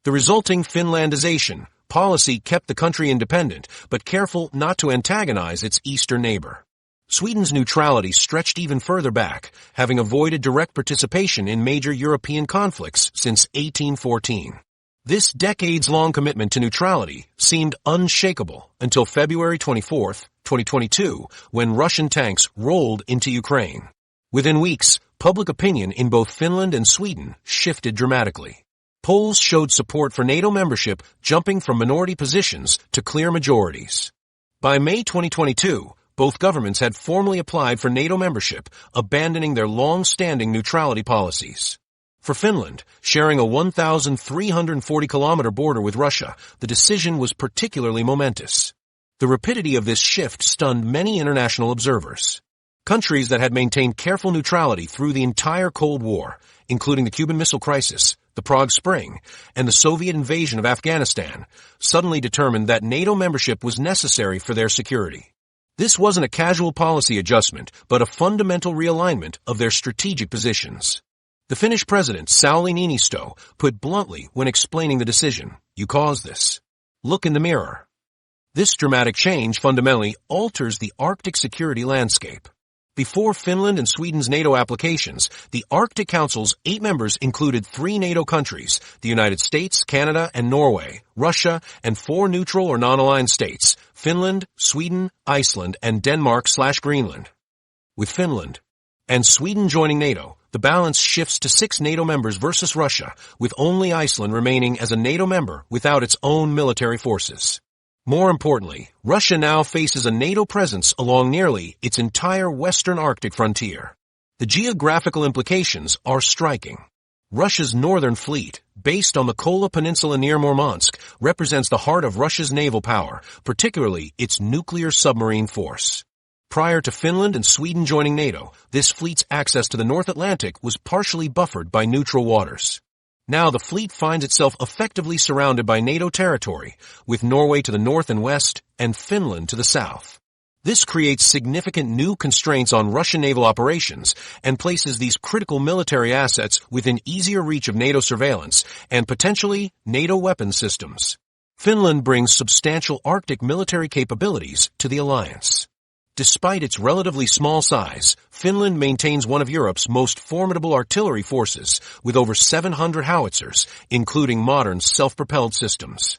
The resulting Finlandization policy kept the country independent, but careful not to antagonize its eastern neighbor. Sweden's neutrality stretched even further back, having avoided direct participation in major European conflicts since 1814. This decades-long commitment to neutrality seemed unshakable until February 24, 2022, when Russian tanks rolled into Ukraine. Within weeks, public opinion in both Finland and Sweden shifted dramatically. Polls showed support for NATO membership jumping from minority positions to clear majorities. By May 2022, both governments had formally applied for NATO membership, abandoning their long-standing neutrality policies. For Finland, sharing a 1,340-kilometer border with Russia, the decision was particularly momentous. The rapidity of this shift stunned many international observers. Countries that had maintained careful neutrality through the entire Cold War, including the Cuban Missile Crisis, the Prague Spring, and the Soviet invasion of Afghanistan, suddenly determined that NATO membership was necessary for their security. This wasn't a casual policy adjustment, but a fundamental realignment of their strategic positions. The Finnish president, Sauli Niinisto, put bluntly when explaining the decision, "You caused this. Look in the mirror." This dramatic change fundamentally alters the Arctic security landscape. Before Finland and Sweden's NATO applications, the Arctic Council's 8 members included 3 NATO countries, the United States, Canada, and Norway, Russia, and 4 neutral or non-aligned states, Finland, Sweden, Iceland, and Denmark/Greenland. With Finland and Sweden joining NATO, the balance shifts to 6 NATO members versus Russia, with only Iceland remaining as a NATO member without its own military forces. More importantly, Russia now faces a NATO presence along nearly its entire western Arctic frontier. The geographical implications are striking. Russia's northern fleet, based on the Kola Peninsula near Murmansk, represents the heart of Russia's naval power, particularly its nuclear submarine force. Prior to Finland and Sweden joining NATO, this fleet's access to the North Atlantic was partially buffered by neutral waters. Now the fleet finds itself effectively surrounded by NATO territory, with Norway to the north and west, and Finland to the south. This creates significant new constraints on Russian naval operations and places these critical military assets within easier reach of NATO surveillance and potentially NATO weapons systems. Finland brings substantial Arctic military capabilities to the alliance. Despite its relatively small size, Finland maintains one of Europe's most formidable artillery forces, with over 700 howitzers, including modern self-propelled systems.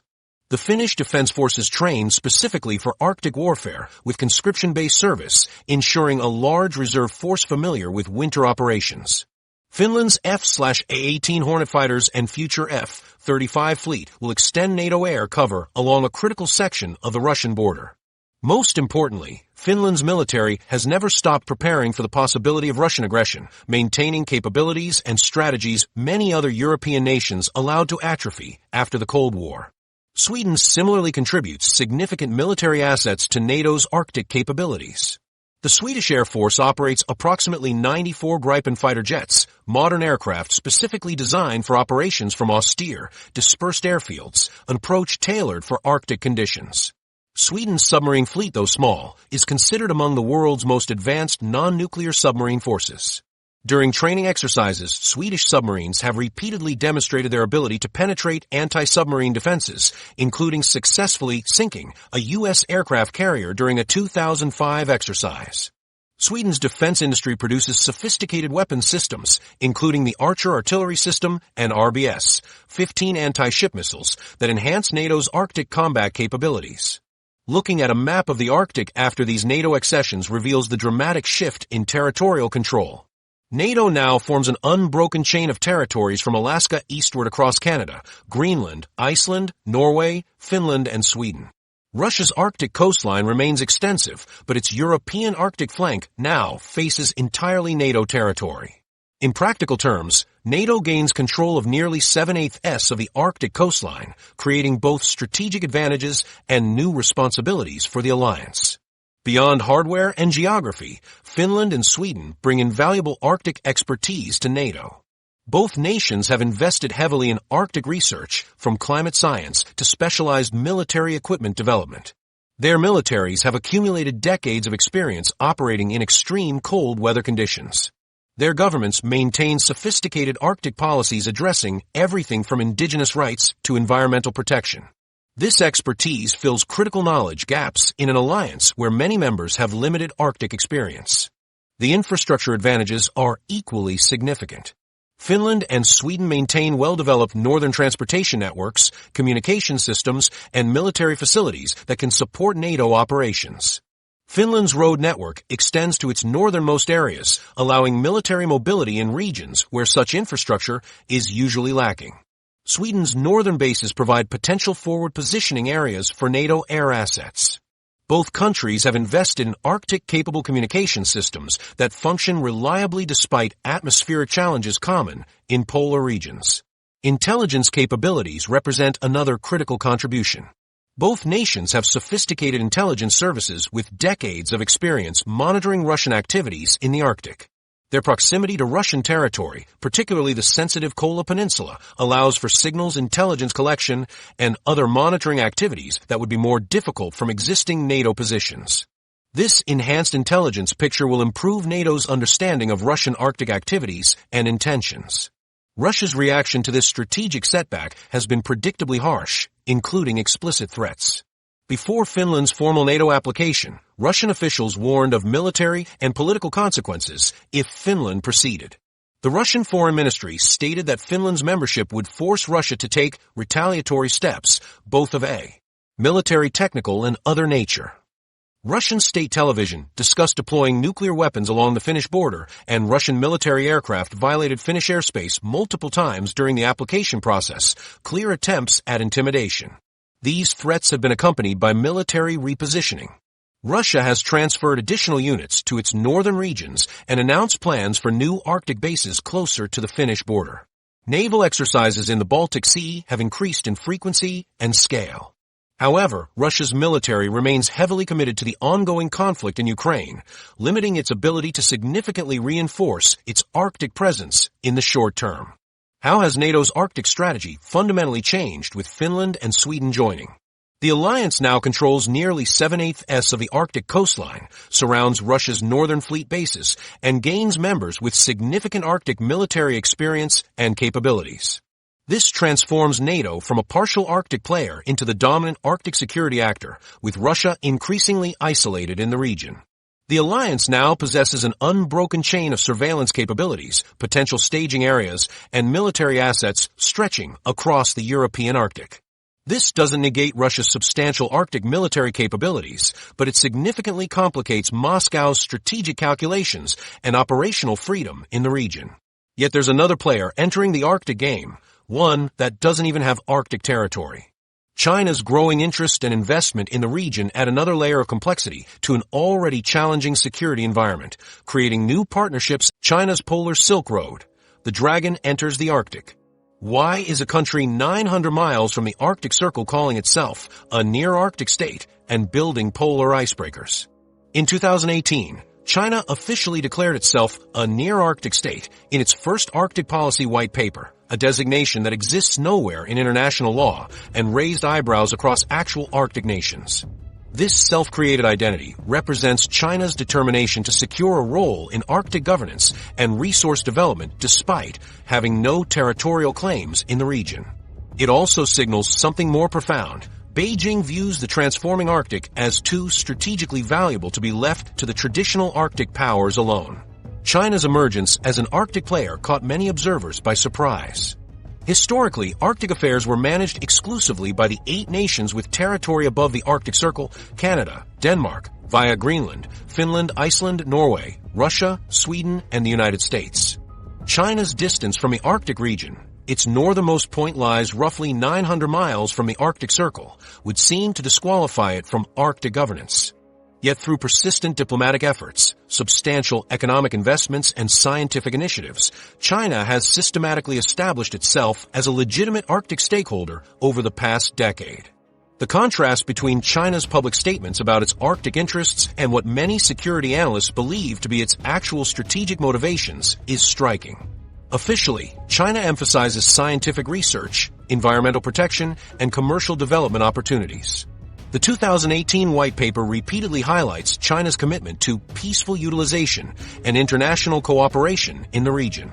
The Finnish Defence Forces train specifically for Arctic warfare, with conscription-based service, ensuring a large reserve force familiar with winter operations. Finland's F/A-18 Hornet fighters and future F-35 fleet will extend NATO air cover along a critical section of the Russian border. Most importantly, Finland's military has never stopped preparing for the possibility of Russian aggression, maintaining capabilities and strategies many other European nations allowed to atrophy after the Cold War. Sweden similarly contributes significant military assets to NATO's Arctic capabilities. The Swedish Air Force operates approximately 94 Gripen fighter jets, modern aircraft specifically designed for operations from austere, dispersed airfields, an approach tailored for Arctic conditions. Sweden's submarine fleet, though small, is considered among the world's most advanced non-nuclear submarine forces. During training exercises, Swedish submarines have repeatedly demonstrated their ability to penetrate anti-submarine defenses, including successfully sinking a U.S. aircraft carrier during a 2005 exercise. Sweden's defense industry produces sophisticated weapons systems, including the Archer artillery system and RBS, 15 anti-ship missiles that enhance NATO's Arctic combat capabilities. Looking at a map of the Arctic after these NATO accessions reveals the dramatic shift in territorial control. NATO now forms an unbroken chain of territories from Alaska eastward across Canada, Greenland, Iceland, Norway, Finland, and Sweden. Russia's Arctic coastline remains extensive, but its European Arctic flank now faces entirely NATO territory. In practical terms, NATO gains control of nearly 7/8 of the Arctic coastline, creating both strategic advantages and new responsibilities for the alliance. Beyond hardware and geography, Finland and Sweden bring invaluable Arctic expertise to NATO. Both nations have invested heavily in Arctic research, from climate science to specialized military equipment development. Their militaries have accumulated decades of experience operating in extreme cold weather conditions. Their governments maintain sophisticated Arctic policies addressing everything from indigenous rights to environmental protection. This expertise fills critical knowledge gaps in an alliance where many members have limited Arctic experience. The infrastructure advantages are equally significant. Finland and Sweden maintain well-developed northern transportation networks, communication systems, and military facilities that can support NATO operations. Finland's road network extends to its northernmost areas, allowing military mobility in regions where such infrastructure is usually lacking. Sweden's northern bases provide potential forward positioning areas for NATO air assets. Both countries have invested in Arctic-capable communication systems that function reliably despite atmospheric challenges common in polar regions. Intelligence capabilities represent another critical contribution. Both nations have sophisticated intelligence services with decades of experience monitoring Russian activities in the Arctic. Their proximity to Russian territory, particularly the sensitive Kola Peninsula, allows for signals intelligence collection and other monitoring activities that would be more difficult from existing NATO positions. This enhanced intelligence picture will improve NATO's understanding of Russian Arctic activities and intentions. Russia's reaction to this strategic setback has been predictably harsh, including explicit threats. Before Finland's formal NATO application, Russian officials warned of military and political consequences if Finland proceeded. The Russian Foreign Ministry stated that Finland's membership would force Russia to take retaliatory steps, both of a military, technical, and other nature. Russian state television discussed deploying nuclear weapons along the Finnish border, and Russian military aircraft violated Finnish airspace multiple times during the application process, clear attempts at intimidation. These threats have been accompanied by military repositioning. Russia has transferred additional units to its northern regions and announced plans for new Arctic bases closer to the Finnish border. Naval exercises in the Baltic Sea have increased in frequency and scale. However, Russia's military remains heavily committed to the ongoing conflict in Ukraine, limiting its ability to significantly reinforce its Arctic presence in the short term. How has NATO's Arctic strategy fundamentally changed with Finland and Sweden joining? The alliance now controls nearly 7/8 of the Arctic coastline, surrounds Russia's northern fleet bases, and gains members with significant Arctic military experience and capabilities. This transforms NATO from a partial Arctic player into the dominant Arctic security actor, with Russia increasingly isolated in the region. The alliance now possesses an unbroken chain of surveillance capabilities, potential staging areas, and military assets stretching across the European Arctic. This doesn't negate Russia's substantial Arctic military capabilities, but it significantly complicates Moscow's strategic calculations and operational freedom in the region. Yet there's another player entering the Arctic game, one that doesn't even have Arctic territory. China's growing interest and investment in the region add another layer of complexity to an already challenging security environment, creating new partnerships. China's Polar Silk Road. The Dragon enters the Arctic. Why is a country 900 miles from the Arctic Circle calling itself a near-Arctic state and building polar icebreakers? In 2018, China officially declared itself a near-Arctic state in its first Arctic Policy White Paper, a designation that exists nowhere in international law and raised eyebrows across actual Arctic nations. This self-created identity represents China's determination to secure a role in Arctic governance and resource development despite having no territorial claims in the region. It also signals something more profound. Beijing views the transforming Arctic as too strategically valuable to be left to the traditional Arctic powers alone. China's emergence as an Arctic player caught many observers by surprise. Historically, Arctic affairs were managed exclusively by the 8 nations with territory above the Arctic Circle: Canada, Denmark, via Greenland, Finland, Iceland, Norway, Russia, Sweden, and the United States. China's distance from the Arctic region, its northernmost point lies roughly 900 miles from the Arctic Circle, would seem to disqualify it from Arctic governance. Yet through persistent diplomatic efforts, substantial economic investments, and scientific initiatives, China has systematically established itself as a legitimate Arctic stakeholder over the past decade. The contrast between China's public statements about its Arctic interests and what many security analysts believe to be its actual strategic motivations is striking. Officially, China emphasizes scientific research, environmental protection, and commercial development opportunities. The 2018 White Paper repeatedly highlights China's commitment to peaceful utilization and international cooperation in the region.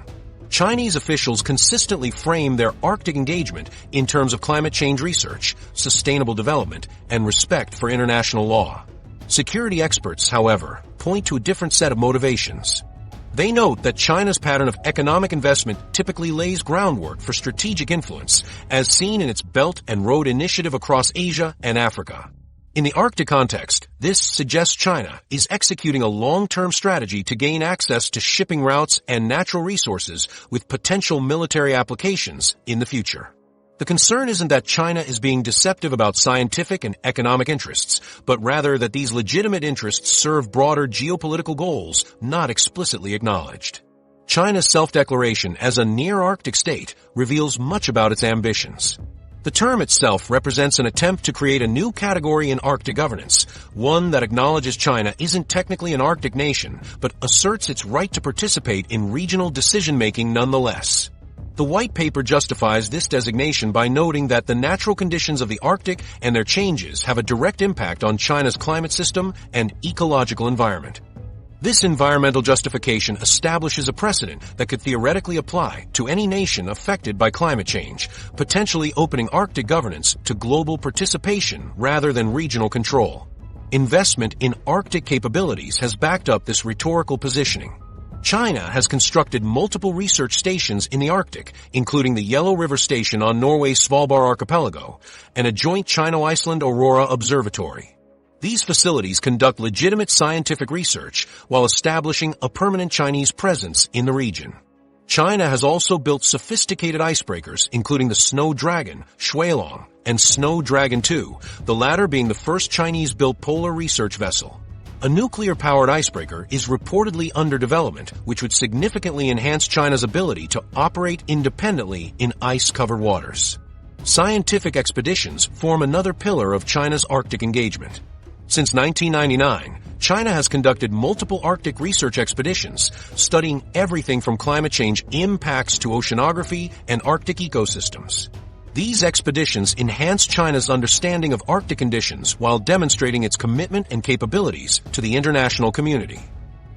Chinese officials consistently frame their Arctic engagement in terms of climate change research, sustainable development, and respect for international law. Security experts, however, point to a different set of motivations. They note that China's pattern of economic investment typically lays groundwork for strategic influence, as seen in its Belt and Road Initiative across Asia and Africa. In the Arctic context, this suggests China is executing a long-term strategy to gain access to shipping routes and natural resources with potential military applications in the future. The concern isn't that China is being deceptive about scientific and economic interests, but rather that these legitimate interests serve broader geopolitical goals not explicitly acknowledged. China's self-declaration as a near-Arctic state reveals much about its ambitions. The term itself represents an attempt to create a new category in Arctic governance, one that acknowledges China isn't technically an Arctic nation, but asserts its right to participate in regional decision-making nonetheless. The white paper justifies this designation by noting that the natural conditions of the Arctic and their changes have a direct impact on China's climate system and ecological environment. This environmental justification establishes a precedent that could theoretically apply to any nation affected by climate change, potentially opening Arctic governance to global participation rather than regional control. Investment in Arctic capabilities has backed up this rhetorical positioning. China has constructed multiple research stations in the Arctic, including the Yellow River Station on Norway's Svalbard archipelago and a joint China-Iceland Aurora Observatory. These facilities conduct legitimate scientific research while establishing a permanent Chinese presence in the region. China has also built sophisticated icebreakers, including the Snow Dragon, Shuilong, and Snow Dragon 2, the latter being the first Chinese-built polar research vessel. A nuclear-powered icebreaker is reportedly under development, which would significantly enhance China's ability to operate independently in ice-covered waters. Scientific expeditions form another pillar of China's Arctic engagement. Since 1999, China has conducted multiple Arctic research expeditions, studying everything from climate change impacts to oceanography and Arctic ecosystems. These expeditions enhance China's understanding of Arctic conditions while demonstrating its commitment and capabilities to the international community.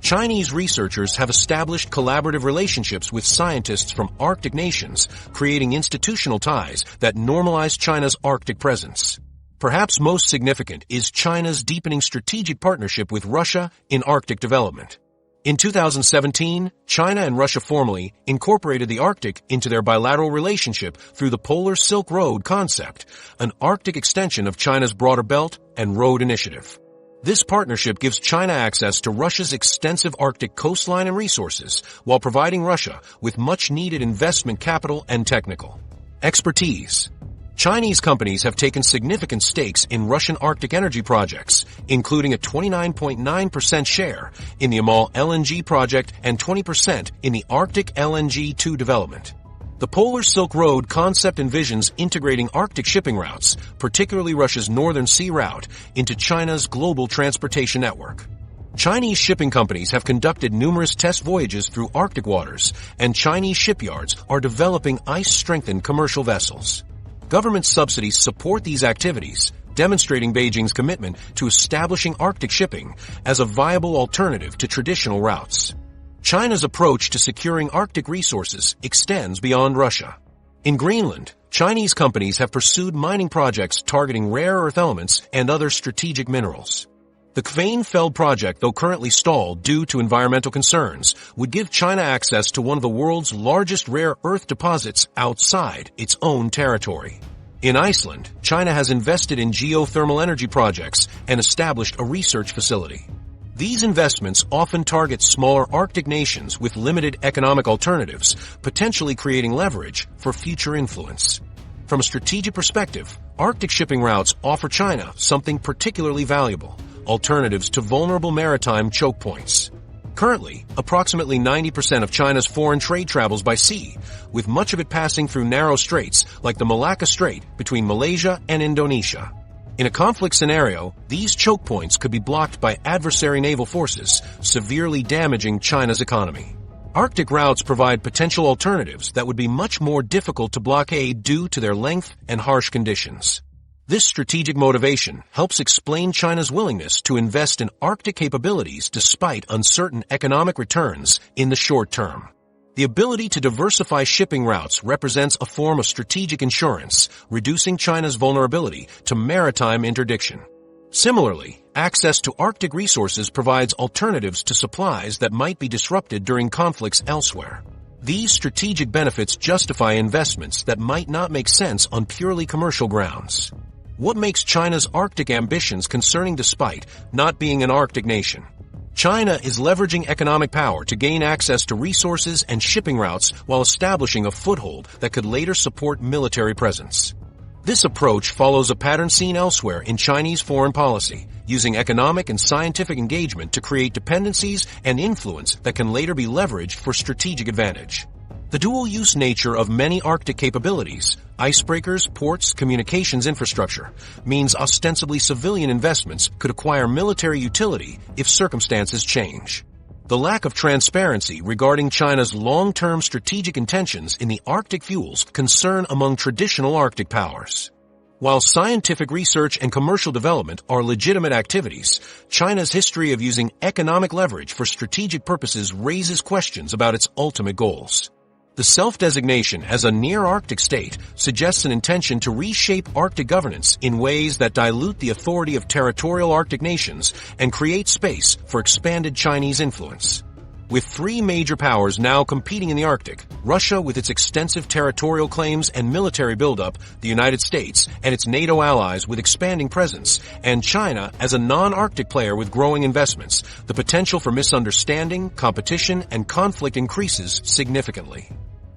Chinese researchers have established collaborative relationships with scientists from Arctic nations, creating institutional ties that normalize China's Arctic presence. Perhaps most significant is China's deepening strategic partnership with Russia in Arctic development. In 2017, China and Russia formally incorporated the Arctic into their bilateral relationship through the Polar Silk Road concept, an Arctic extension of China's broader Belt and Road Initiative. This partnership gives China access to Russia's extensive Arctic coastline and resources, while providing Russia with much-needed investment capital and technical expertise. Chinese companies have taken significant stakes in Russian Arctic energy projects, including a 29.9% share in the Amal LNG project and 20% in the Arctic LNG 2 development. The Polar Silk Road concept envisions integrating Arctic shipping routes, particularly Russia's Northern Sea route, into China's global transportation network. Chinese shipping companies have conducted numerous test voyages through Arctic waters, and Chinese shipyards are developing ice-strengthened commercial vessels. Government subsidies support these activities, demonstrating Beijing's commitment to establishing Arctic shipping as a viable alternative to traditional routes. China's approach to securing Arctic resources extends beyond Russia. In Greenland, Chinese companies have pursued mining projects targeting rare earth elements and other strategic minerals. The Kvanefjeld project, though currently stalled due to environmental concerns, would give China access to one of the world's largest rare earth deposits outside its own territory. In Iceland, China has invested in geothermal energy projects and established a research facility. These investments often target smaller Arctic nations with limited economic alternatives, potentially creating leverage for future influence. From a strategic perspective, Arctic shipping routes offer China something particularly valuable: alternatives to vulnerable maritime choke points. Currently, approximately 90% of China's foreign trade travels by sea, with much of it passing through narrow straits like the Malacca Strait between Malaysia and Indonesia. In a conflict scenario, these choke points could be blocked by adversary naval forces, severely damaging China's economy. Arctic routes provide potential alternatives that would be much more difficult to blockade due to their length and harsh conditions. This strategic motivation helps explain China's willingness to invest in Arctic capabilities despite uncertain economic returns in the short term. The ability to diversify shipping routes represents a form of strategic insurance, reducing China's vulnerability to maritime interdiction. Similarly, access to Arctic resources provides alternatives to supplies that might be disrupted during conflicts elsewhere. These strategic benefits justify investments that might not make sense on purely commercial grounds. What makes China's Arctic ambitions concerning despite not being an Arctic nation? China is leveraging economic power to gain access to resources and shipping routes while establishing a foothold that could later support military presence. This approach follows a pattern seen elsewhere in Chinese foreign policy, using economic and scientific engagement to create dependencies and influence that can later be leveraged for strategic advantage. The dual-use nature of many Arctic capabilities, icebreakers, ports, communications infrastructure, means ostensibly civilian investments could acquire military utility if circumstances change. The lack of transparency regarding China's long-term strategic intentions in the Arctic fuels concern among traditional Arctic powers. While scientific research and commercial development are legitimate activities, China's history of using economic leverage for strategic purposes raises questions about its ultimate goals. The self-designation as a near-Arctic state suggests an intention to reshape Arctic governance in ways that dilute the authority of territorial Arctic nations and create space for expanded Chinese influence. With three major powers now competing in the Arctic, Russia with its extensive territorial claims and military buildup, the United States and its NATO allies with expanding presence, and China as a non-Arctic player with growing investments, the potential for misunderstanding, competition, and conflict increases significantly.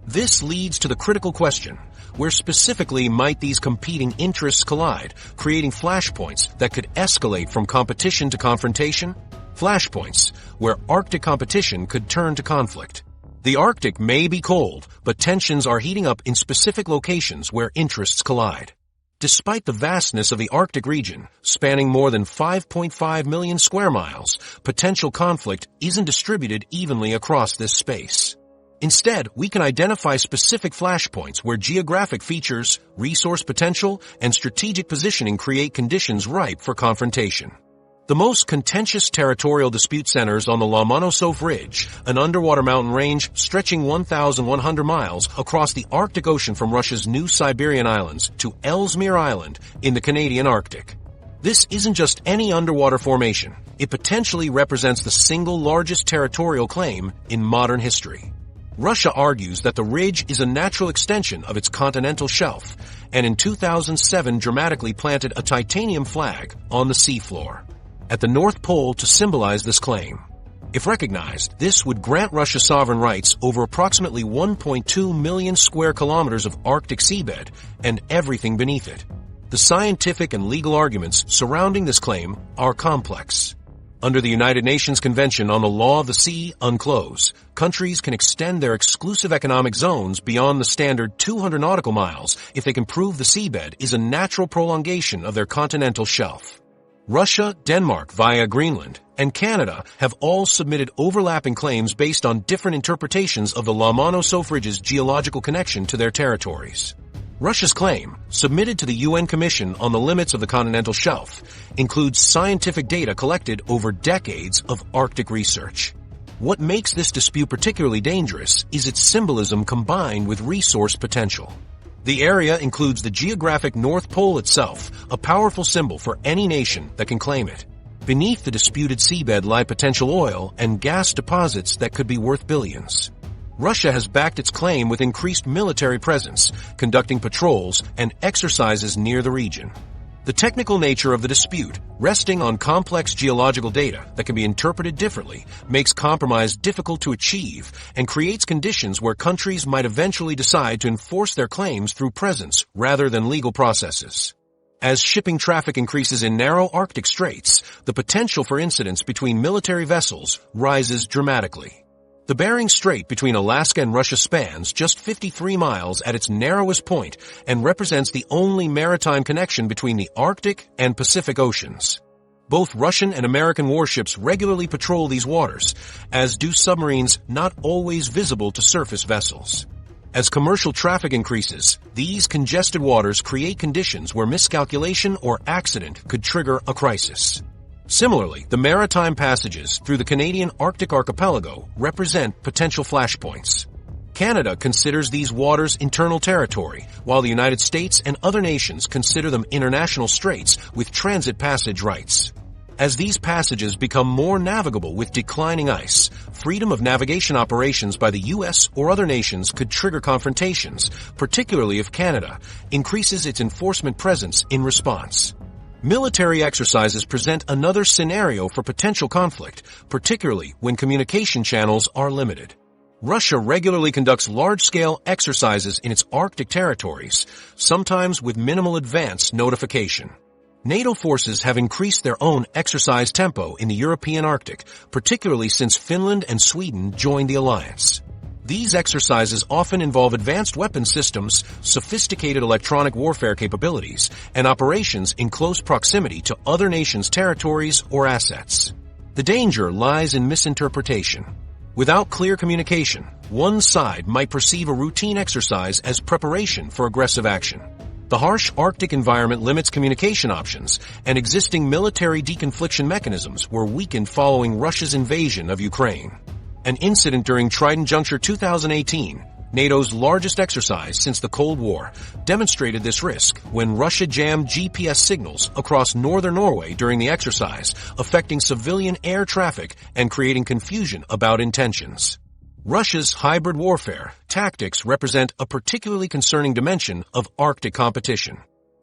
This leads to the critical question, where specifically might these competing interests collide, creating flashpoints that could escalate from competition to confrontation? Flashpoints, where Arctic competition could turn to conflict. The Arctic may be cold, but tensions are heating up in specific locations where interests collide. Despite the vastness of the Arctic region, spanning more than 5.5 million square miles, potential conflict isn't distributed evenly across this space. Instead, we can identify specific flashpoints where geographic features, resource potential, and strategic positioning create conditions ripe for confrontation. The most contentious territorial dispute centers on the Lomonosov Ridge, an underwater mountain range stretching 1,100 miles across the Arctic Ocean from Russia's New Siberian Islands to Ellesmere Island in the Canadian Arctic. This isn't just any underwater formation. It potentially represents the single largest territorial claim in modern history. Russia argues that the ridge is a natural extension of its continental shelf, and in 2007 dramatically planted a titanium flag on the seafloor at the North Pole to symbolize this claim. If recognized, this would grant Russia sovereign rights over approximately 1.2 million square kilometers of Arctic seabed and everything beneath it. The scientific and legal arguments surrounding this claim are complex. Under the United Nations Convention on the Law of the Sea, UNCLOS, countries can extend their exclusive economic zones beyond the standard 200 nautical miles if they can prove the seabed is a natural prolongation of their continental shelf. Russia, Denmark via Greenland, and Canada have all submitted overlapping claims based on different interpretations of the Lomonosov Ridge's geological connection to their territories. Russia's claim, submitted to the UN Commission on the Limits of the Continental Shelf, includes scientific data collected over decades of Arctic research. What makes this dispute particularly dangerous is its symbolism combined with resource potential. The area includes the geographic North Pole itself, a powerful symbol for any nation that can claim it. Beneath the disputed seabed lie potential oil and gas deposits that could be worth billions. Russia has backed its claim with increased military presence, conducting patrols and exercises near the region. The technical nature of the dispute, resting on complex geological data that can be interpreted differently, makes compromise difficult to achieve and creates conditions where countries might eventually decide to enforce their claims through presence rather than legal processes. As shipping traffic increases in narrow Arctic straits, the potential for incidents between military vessels rises dramatically. The Bering Strait between Alaska and Russia spans just 53 miles at its narrowest point and represents the only maritime connection between the Arctic and Pacific Oceans. Both Russian and American warships regularly patrol these waters, as do submarines not always visible to surface vessels. As commercial traffic increases, these congested waters create conditions where miscalculation or accident could trigger a crisis. Similarly, the maritime passages through the Canadian Arctic archipelago represent potential flashpoints. Canada considers these waters internal territory, while the United States and other nations consider them international straits with transit passage rights. As these passages become more navigable with declining ice, freedom of navigation operations by the U.S. or other nations could trigger confrontations, particularly if Canada increases its enforcement presence in response. Military exercises present another scenario for potential conflict, particularly when communication channels are limited. Russia regularly conducts large-scale exercises in its Arctic territories, sometimes with minimal advance notification. NATO forces have increased their own exercise tempo in the European Arctic, particularly since Finland and Sweden joined the alliance. These exercises often involve advanced weapon systems, sophisticated electronic warfare capabilities, and operations in close proximity to other nations' territories or assets. The danger lies in misinterpretation. Without clear communication, one side might perceive a routine exercise as preparation for aggressive action. The harsh Arctic environment limits communication options, and existing military deconfliction mechanisms were weakened following Russia's invasion of Ukraine. An incident during Trident Juncture 2018, NATO's largest exercise since the Cold War, demonstrated this risk when Russia jammed GPS signals across northern Norway during the exercise, affecting civilian air traffic and creating confusion about intentions. Russia's hybrid warfare tactics represent a particularly concerning dimension of Arctic competition.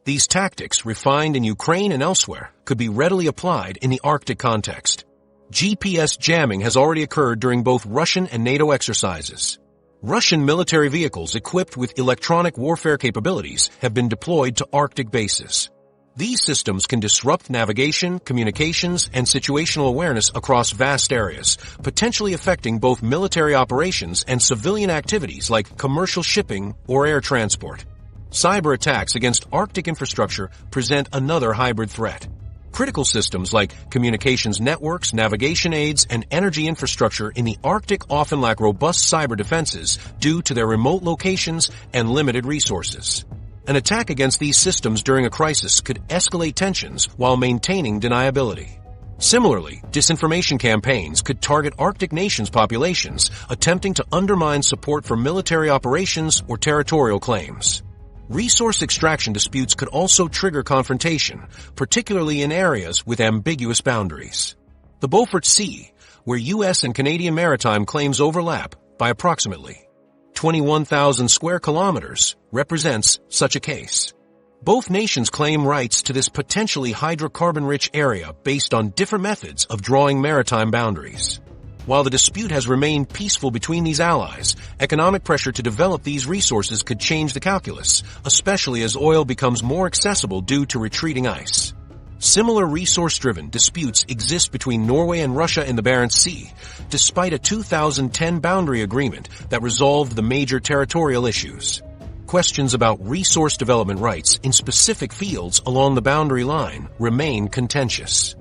These tactics, refined in Ukraine and elsewhere, could be readily applied in the Arctic context. GPS jamming has already occurred during both Russian and NATO exercises. Russian military vehicles equipped with electronic warfare capabilities have been deployed to Arctic bases. These systems can disrupt navigation, communications, and situational awareness across vast areas, potentially affecting both military operations and civilian activities like commercial shipping or air transport. Cyber attacks against Arctic infrastructure present another hybrid threat. Critical systems like communications networks, navigation aids, and energy infrastructure in the Arctic often lack robust cyber defenses due to their remote locations and limited resources. An attack against these systems during a crisis could escalate tensions while maintaining deniability. Similarly, disinformation campaigns could target Arctic nations' populations, attempting to undermine support for military operations or territorial claims. Resource extraction disputes could also trigger confrontation, particularly in areas with ambiguous boundaries. The Beaufort Sea, where U.S. and Canadian maritime claims overlap by approximately 21,000 square kilometers, represents such a case. Both nations claim rights to this potentially hydrocarbon-rich area based on different methods of drawing maritime boundaries. While the dispute has remained peaceful between these allies, economic pressure to develop these resources could change the calculus, especially as oil becomes more accessible due to retreating ice. Similar resource-driven disputes exist between Norway and Russia in the Barents Sea, despite a 2010 boundary agreement that resolved the major territorial issues. Questions about resource development rights in specific fields along the boundary line remain contentious.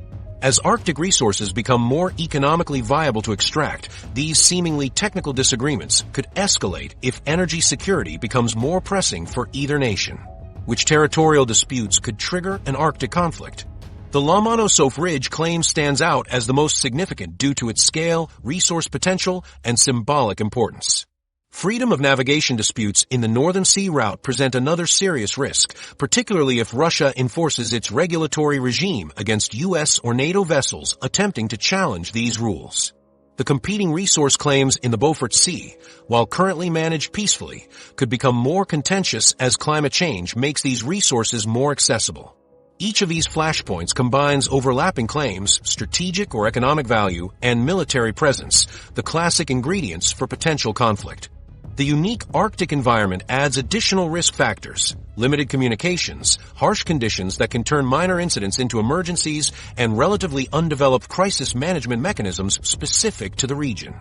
As Arctic resources become more economically viable to extract, these seemingly technical disagreements could escalate if energy security becomes more pressing for either nation. Which territorial disputes could trigger an Arctic conflict? The Lomonosov Ridge claim stands out as the most significant due to its scale, resource potential, and symbolic importance. Freedom of navigation disputes in the Northern Sea route present another serious risk, particularly if Russia enforces its regulatory regime against U.S. or NATO vessels attempting to challenge these rules. The competing resource claims in the Beaufort Sea, while currently managed peacefully, could become more contentious as climate change makes these resources more accessible. Each of these flashpoints combines overlapping claims, strategic or economic value, and military presence, the classic ingredients for potential conflict. The unique Arctic environment adds additional risk factors, limited communications, harsh conditions that can turn minor incidents into emergencies, and relatively undeveloped crisis management mechanisms specific to the region.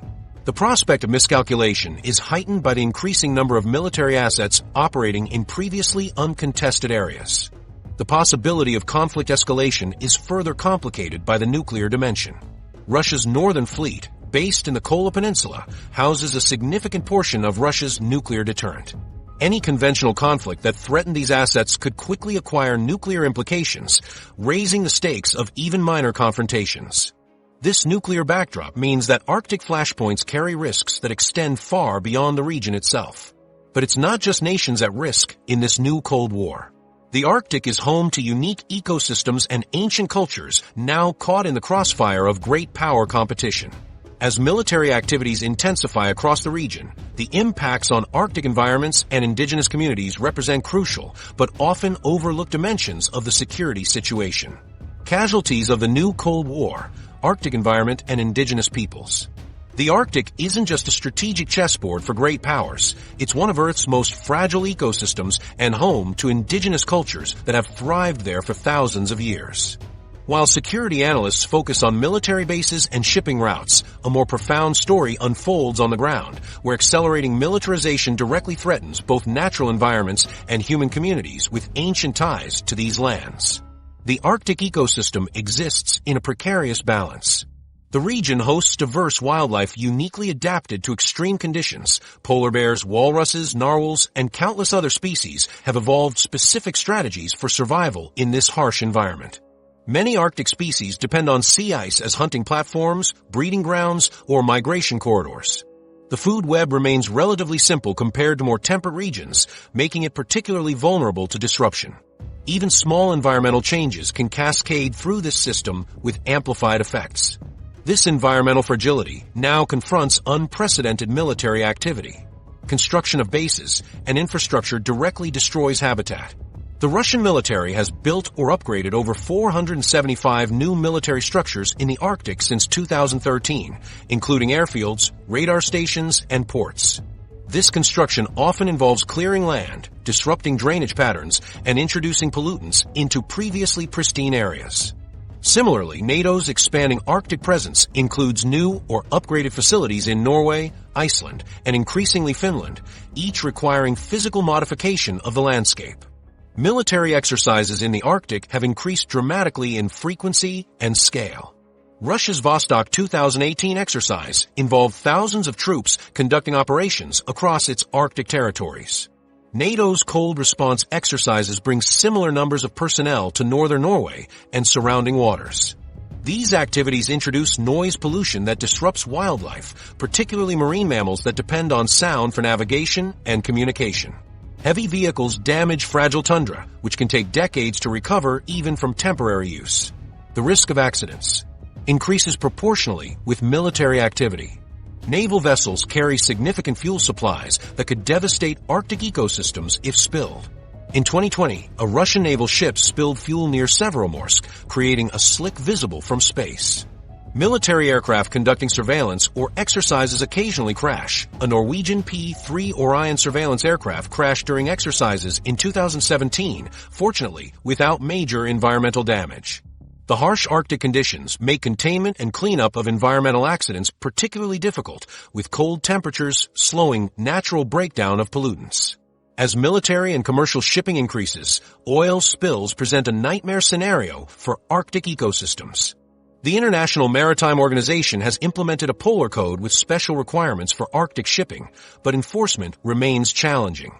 The prospect of miscalculation is heightened by the increasing number of military assets operating in previously uncontested areas. The possibility of conflict escalation is further complicated by the nuclear dimension. Russia's Northern Fleet, based in the Kola Peninsula, houses a significant portion of Russia's nuclear deterrent. Any conventional conflict that threatened these assets could quickly acquire nuclear implications, raising the stakes of even minor confrontations. This nuclear backdrop means that Arctic flashpoints carry risks that extend far beyond the region itself. But it's not just nations at risk in this new Cold War. The Arctic is home to unique ecosystems and ancient cultures now caught in the crossfire of great power competition. As military activities intensify across the region, the impacts on Arctic environments and indigenous communities represent crucial but often overlooked dimensions of the security situation. Casualties of the new Cold War, Arctic environment and indigenous peoples. The Arctic isn't just a strategic chessboard for great powers. It's one of Earth's most fragile ecosystems and home to indigenous cultures that have thrived there for thousands of years. While security analysts focus on military bases and shipping routes, a more profound story unfolds on the ground, where accelerating militarization directly threatens both natural environments and human communities with ancient ties to these lands. The Arctic ecosystem exists in a precarious balance. The region hosts diverse wildlife uniquely adapted to extreme conditions. Polar bears, walruses, narwhals, and countless other species have evolved specific strategies for survival in this harsh environment. Many Arctic species depend on sea ice as hunting platforms, breeding grounds, or migration corridors. The food web remains relatively simple compared to more temperate regions, making it particularly vulnerable to disruption. Even small environmental changes can cascade through this system with amplified effects. This environmental fragility now confronts unprecedented military activity. Construction of bases and infrastructure directly destroys habitat. The Russian military has built or upgraded over 475 new military structures in the Arctic since 2013, including airfields, radar stations, and ports. This construction often involves clearing land, disrupting drainage patterns, and introducing pollutants into previously pristine areas. Similarly, NATO's expanding Arctic presence includes new or upgraded facilities in Norway, Iceland, and increasingly Finland, each requiring physical modification of the landscape. Military exercises in the Arctic have increased dramatically in frequency and scale. Russia's Vostok 2018 exercise involved thousands of troops conducting operations across its Arctic territories. NATO's cold response exercises bring similar numbers of personnel to northern Norway and surrounding waters. These activities introduce noise pollution that disrupts wildlife, particularly marine mammals that depend on sound for navigation and communication. Heavy vehicles damage fragile tundra, which can take decades to recover even from temporary use. The risk of accidents increases proportionally with military activity. Naval vessels carry significant fuel supplies that could devastate Arctic ecosystems if spilled. In 2020, a Russian naval ship spilled fuel near Severomorsk, creating a slick visible from space. Military aircraft conducting surveillance or exercises occasionally crash. A Norwegian P-3 Orion surveillance aircraft crashed during exercises in 2017, fortunately without major environmental damage. The harsh Arctic conditions make containment and cleanup of environmental accidents particularly difficult, with cold temperatures slowing natural breakdown of pollutants. As military and commercial shipping increases, oil spills present a nightmare scenario for Arctic ecosystems. The International Maritime Organization has implemented a polar code with special requirements for Arctic shipping, but enforcement remains challenging.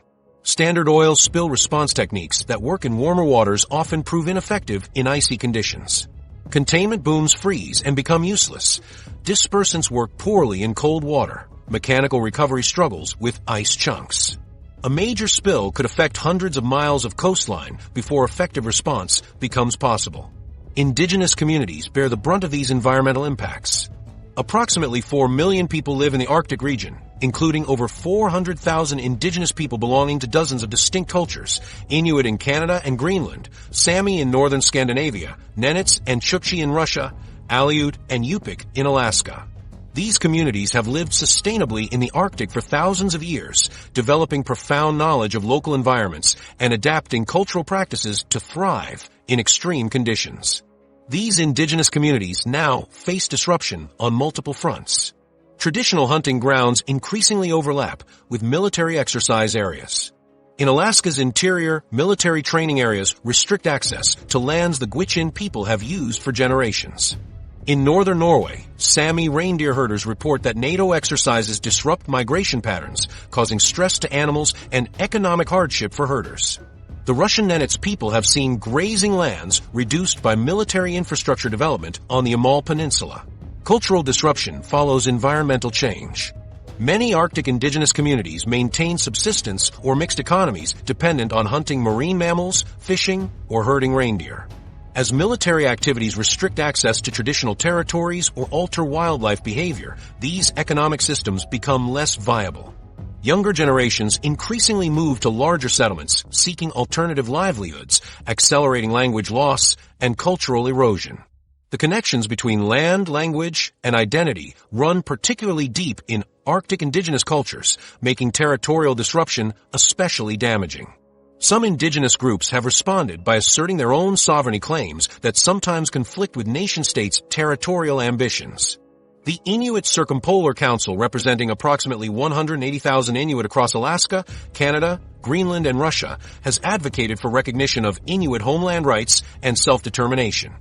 Standard oil spill response techniques that work in warmer waters often prove ineffective in icy conditions. Containment booms freeze and become useless. Dispersants work poorly in cold water. Mechanical recovery struggles with ice chunks. A major spill could affect hundreds of miles of coastline before effective response becomes possible. Indigenous communities bear the brunt of these environmental impacts. Approximately 4 million people live in the Arctic region, including over 400,000 indigenous people belonging to dozens of distinct cultures: Inuit in Canada and Greenland, Sami in northern Scandinavia, Nenets and Chukchi in Russia, Aleut and Yupik in Alaska. These communities have lived sustainably in the Arctic for thousands of years, developing profound knowledge of local environments and adapting cultural practices to thrive in extreme conditions. These indigenous communities now face disruption on multiple fronts. Traditional hunting grounds increasingly overlap with military exercise areas. In Alaska's interior, military training areas restrict access to lands the Gwich'in people have used for generations. In northern Norway, Sami reindeer herders report that NATO exercises disrupt migration patterns, causing stress to animals and economic hardship for herders. The Russian Nenets people have seen grazing lands reduced by military infrastructure development on the Amal Peninsula. Cultural disruption follows environmental change. Many Arctic indigenous communities maintain subsistence or mixed economies dependent on hunting marine mammals, fishing, or herding reindeer. As military activities restrict access to traditional territories or alter wildlife behavior, these economic systems become less viable. Younger generations increasingly move to larger settlements, seeking alternative livelihoods, accelerating language loss and cultural erosion. The connections between land, language, and identity run particularly deep in Arctic indigenous cultures, making territorial disruption especially damaging. Some indigenous groups have responded by asserting their own sovereignty claims that sometimes conflict with nation-states' territorial ambitions. The Inuit Circumpolar Council, representing approximately 180,000 Inuit across Alaska, Canada, Greenland, and Russia, has advocated for recognition of Inuit homeland rights and self-determination.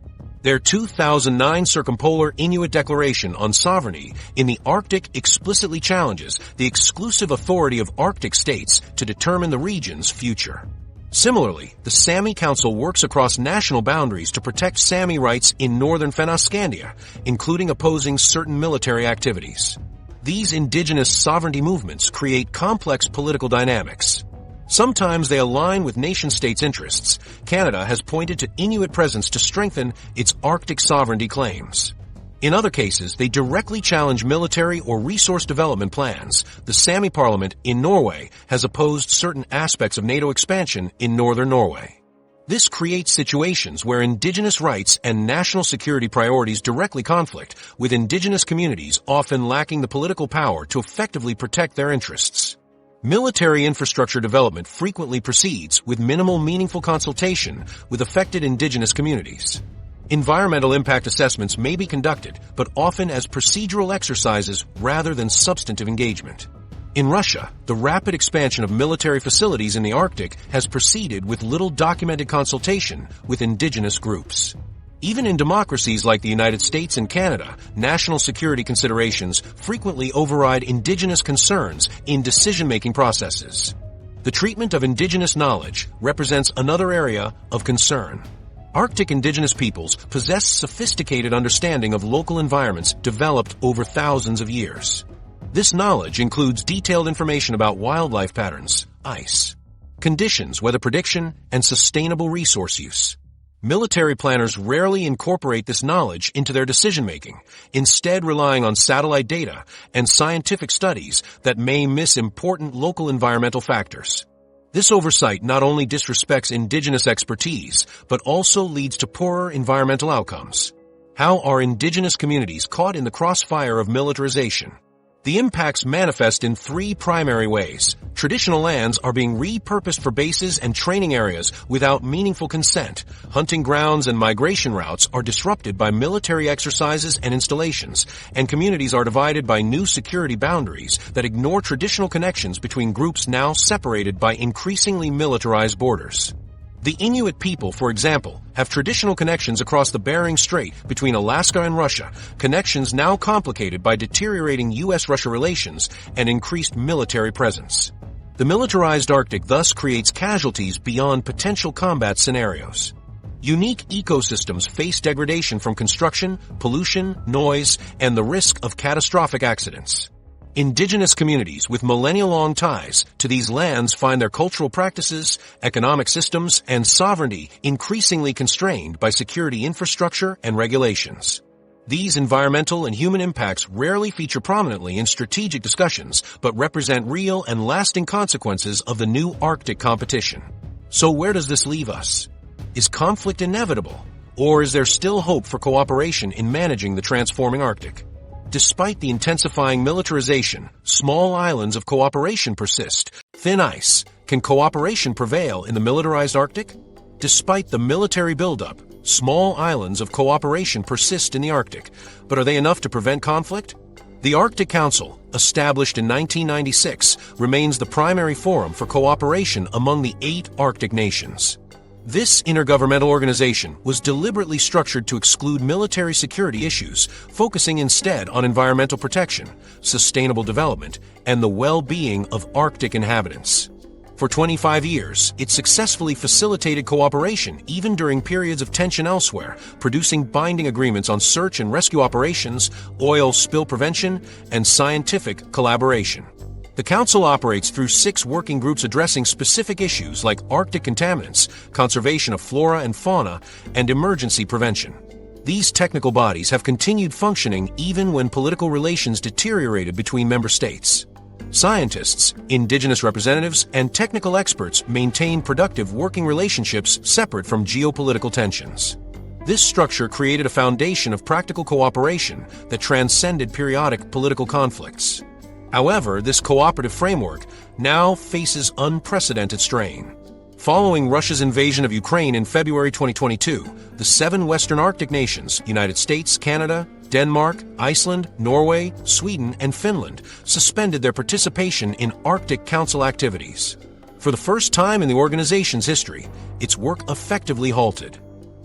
Their 2009 Circumpolar Inuit Declaration on Sovereignty in the Arctic explicitly challenges the exclusive authority of Arctic states to determine the region's future. Similarly, the Sami Council works across national boundaries to protect Sami rights in northern Fennoscandia, including opposing certain military activities. These indigenous sovereignty movements create complex political dynamics. Sometimes they align with nation-states' interests. Canada has pointed to Inuit presence to strengthen its Arctic sovereignty claims. In other cases, they directly challenge military or resource development plans. The Sami Parliament in Norway has opposed certain aspects of NATO expansion in northern Norway. This creates situations where indigenous rights and national security priorities directly conflict, with indigenous communities often lacking the political power to effectively protect their interests. Military infrastructure development frequently proceeds with minimal meaningful consultation with affected indigenous communities. Environmental impact assessments may be conducted, but often as procedural exercises rather than substantive engagement. In Russia, the rapid expansion of military facilities in the Arctic has proceeded with little documented consultation with indigenous groups. Even in democracies like the United States and Canada, national security considerations frequently override indigenous concerns in decision-making processes. The treatment of indigenous knowledge represents another area of concern. Arctic indigenous peoples possess sophisticated understanding of local environments developed over thousands of years. This knowledge includes detailed information about wildlife patterns, ice, conditions, weather prediction, and sustainable resource use. Military planners rarely incorporate this knowledge into their decision-making, instead relying on satellite data and scientific studies that may miss important local environmental factors. This oversight not only disrespects indigenous expertise, but also leads to poorer environmental outcomes. How are indigenous communities caught in the crossfire of militarization? The impacts manifest in three primary ways. Traditional lands are being repurposed for bases and training areas without meaningful consent. Hunting grounds and migration routes are disrupted by military exercises and installations, and communities are divided by new security boundaries that ignore traditional connections between groups now separated by increasingly militarized borders. The Inuit people, for example, have traditional connections across the Bering Strait between Alaska and Russia, connections now complicated by deteriorating U.S.-Russia relations and increased military presence. The militarized Arctic thus creates casualties beyond potential combat scenarios. Unique ecosystems face degradation from construction, pollution, noise, and the risk of catastrophic accidents. Indigenous communities with millennia-long ties to these lands find their cultural practices, economic systems, and sovereignty increasingly constrained by security infrastructure and regulations. These environmental and human impacts rarely feature prominently in strategic discussions, but represent real and lasting consequences of the new Arctic competition. So where does this leave us? Is conflict inevitable, or is there still hope for cooperation in managing the transforming Arctic? Despite the intensifying militarization, small islands of cooperation persist. Thin ice. Can cooperation prevail in the militarized Arctic? Despite the military buildup, small islands of cooperation persist in the Arctic. But are they enough to prevent conflict? The Arctic Council, established in 1996, remains the primary forum for cooperation among the 8 Arctic nations. This intergovernmental organization was deliberately structured to exclude military security issues, focusing instead on environmental protection, sustainable development, and the well-being of Arctic inhabitants. For 25 years, it successfully facilitated cooperation even during periods of tension elsewhere, producing binding agreements on search and rescue operations, oil spill prevention, and scientific collaboration. The The Council operates through 6 working groups addressing specific issues like Arctic contaminants, conservation of flora and fauna, and emergency prevention. These technical bodies have continued functioning even when political relations deteriorated between member states. Scientists, indigenous representatives, and technical experts maintain productive working relationships separate from geopolitical tensions. This structure created a foundation of practical cooperation that transcended periodic political conflicts. However, this cooperative framework now faces unprecedented strain. Following Russia's invasion of Ukraine in February 2022, the 7 Western Arctic nations, United States, Canada, Denmark, Iceland, Norway, Sweden, and Finland, suspended their participation in Arctic Council activities. For the first time in the organization's history, its work effectively halted.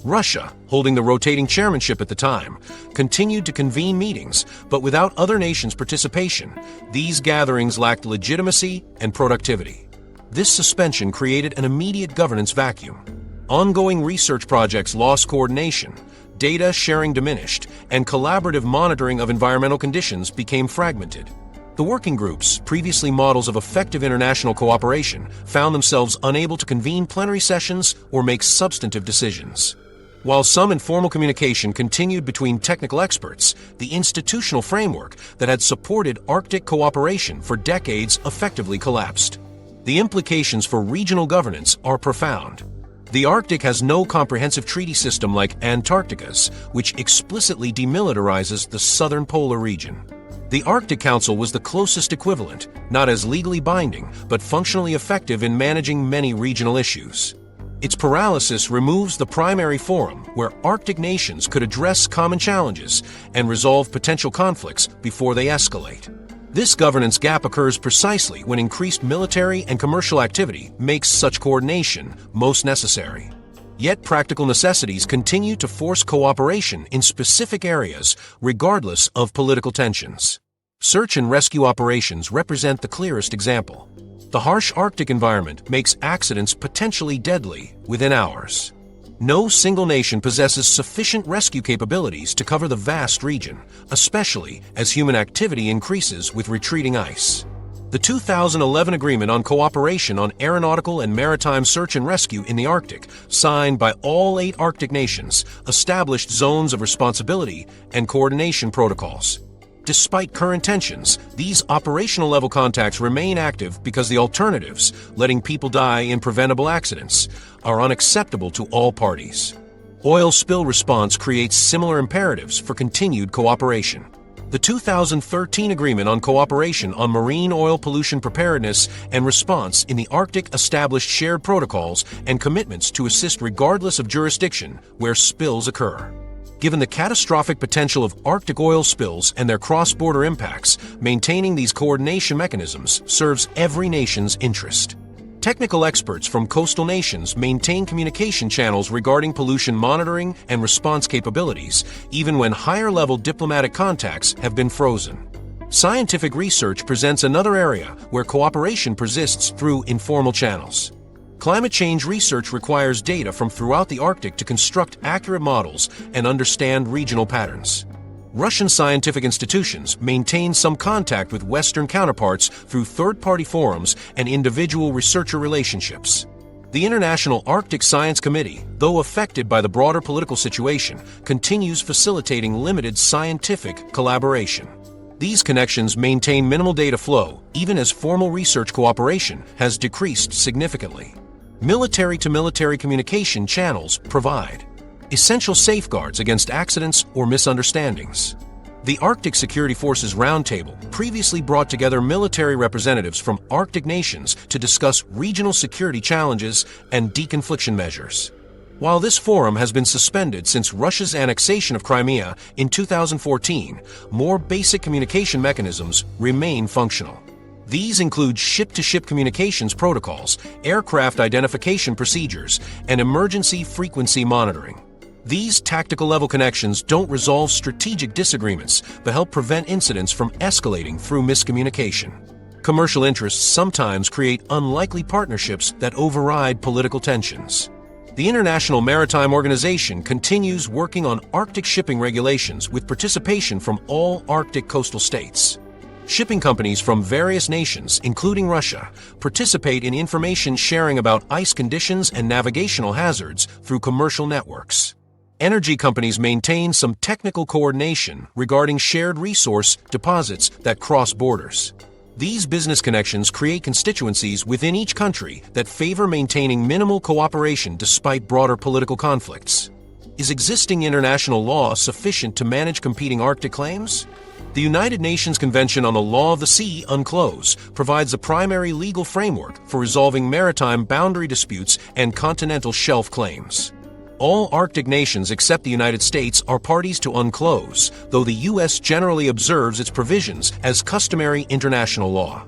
Russia, holding the rotating chairmanship at the time, continued to convene meetings, but without other nations' participation, these gatherings lacked legitimacy and productivity. This suspension created an immediate governance vacuum. Ongoing research projects lost coordination, data sharing diminished, and collaborative monitoring of environmental conditions became fragmented. The working groups, previously models of effective international cooperation, found themselves unable to convene plenary sessions or make substantive decisions. While some informal communication continued between technical experts, the institutional framework that had supported Arctic cooperation for decades effectively collapsed. The implications for regional governance are profound. The Arctic has no comprehensive treaty system like Antarctica's, which explicitly demilitarizes the southern polar region. The Arctic Council was the closest equivalent, not as legally binding, but functionally effective in managing many regional issues. Its paralysis removes the primary forum where Arctic nations could address common challenges and resolve potential conflicts before they escalate. This governance gap occurs precisely when increased military and commercial activity makes such coordination most necessary. Yet practical necessities continue to force cooperation in specific areas regardless of political tensions. Search and rescue operations represent the clearest example. The harsh Arctic environment makes accidents potentially deadly within hours. No single nation possesses sufficient rescue capabilities to cover the vast region, especially as human activity increases with retreating ice. The 2011 Agreement on Cooperation on Aeronautical and Maritime Search and Rescue in the Arctic, signed by all 8 Arctic nations, established zones of responsibility and coordination protocols. Despite current tensions, these operational-level contacts remain active because the alternatives, letting people die in preventable accidents, are unacceptable to all parties. Oil spill response creates similar imperatives for continued cooperation. The 2013 Agreement on Cooperation on Marine Oil Pollution Preparedness and Response in the Arctic established shared protocols and commitments to assist regardless of jurisdiction where spills occur. Given the catastrophic potential of Arctic oil spills and their cross-border impacts, maintaining these coordination mechanisms serves every nation's interest. Technical experts from coastal nations maintain communication channels regarding pollution monitoring and response capabilities, even when higher-level diplomatic contacts have been frozen. Scientific research presents another area where cooperation persists through informal channels. Climate change research requires data from throughout the Arctic to construct accurate models and understand regional patterns. Russian scientific institutions maintain some contact with Western counterparts through third-party forums and individual researcher relationships. The International Arctic Science Committee, though affected by the broader political situation, continues facilitating limited scientific collaboration. These connections maintain minimal data flow, even as formal research cooperation has decreased significantly. Military-to-military communication channels provide essential safeguards against accidents or misunderstandings. The Arctic Security Forces Roundtable previously brought together military representatives from Arctic nations to discuss regional security challenges and deconfliction measures. While this forum has been suspended since Russia's annexation of Crimea in 2014, more basic communication mechanisms remain functional. These include ship-to-ship communications protocols, aircraft identification procedures, and emergency frequency monitoring. These tactical-level connections don't resolve strategic disagreements, but help prevent incidents from escalating through miscommunication. Commercial interests sometimes create unlikely partnerships that override political tensions. The International Maritime Organization continues working on Arctic shipping regulations with participation from all Arctic coastal states. Shipping companies from various nations, including Russia, participate in information sharing about ice conditions and navigational hazards through commercial networks. Energy companies maintain some technical coordination regarding shared resource deposits that cross borders. These business connections create constituencies within each country that favor maintaining minimal cooperation despite broader political conflicts. Is existing international law sufficient to manage competing Arctic claims? The United Nations Convention on the Law of the Sea, UNCLOS, provides a primary legal framework for resolving maritime boundary disputes and continental shelf claims. All Arctic nations except the United States are parties to UNCLOS, though the U.S. generally observes its provisions as customary international law.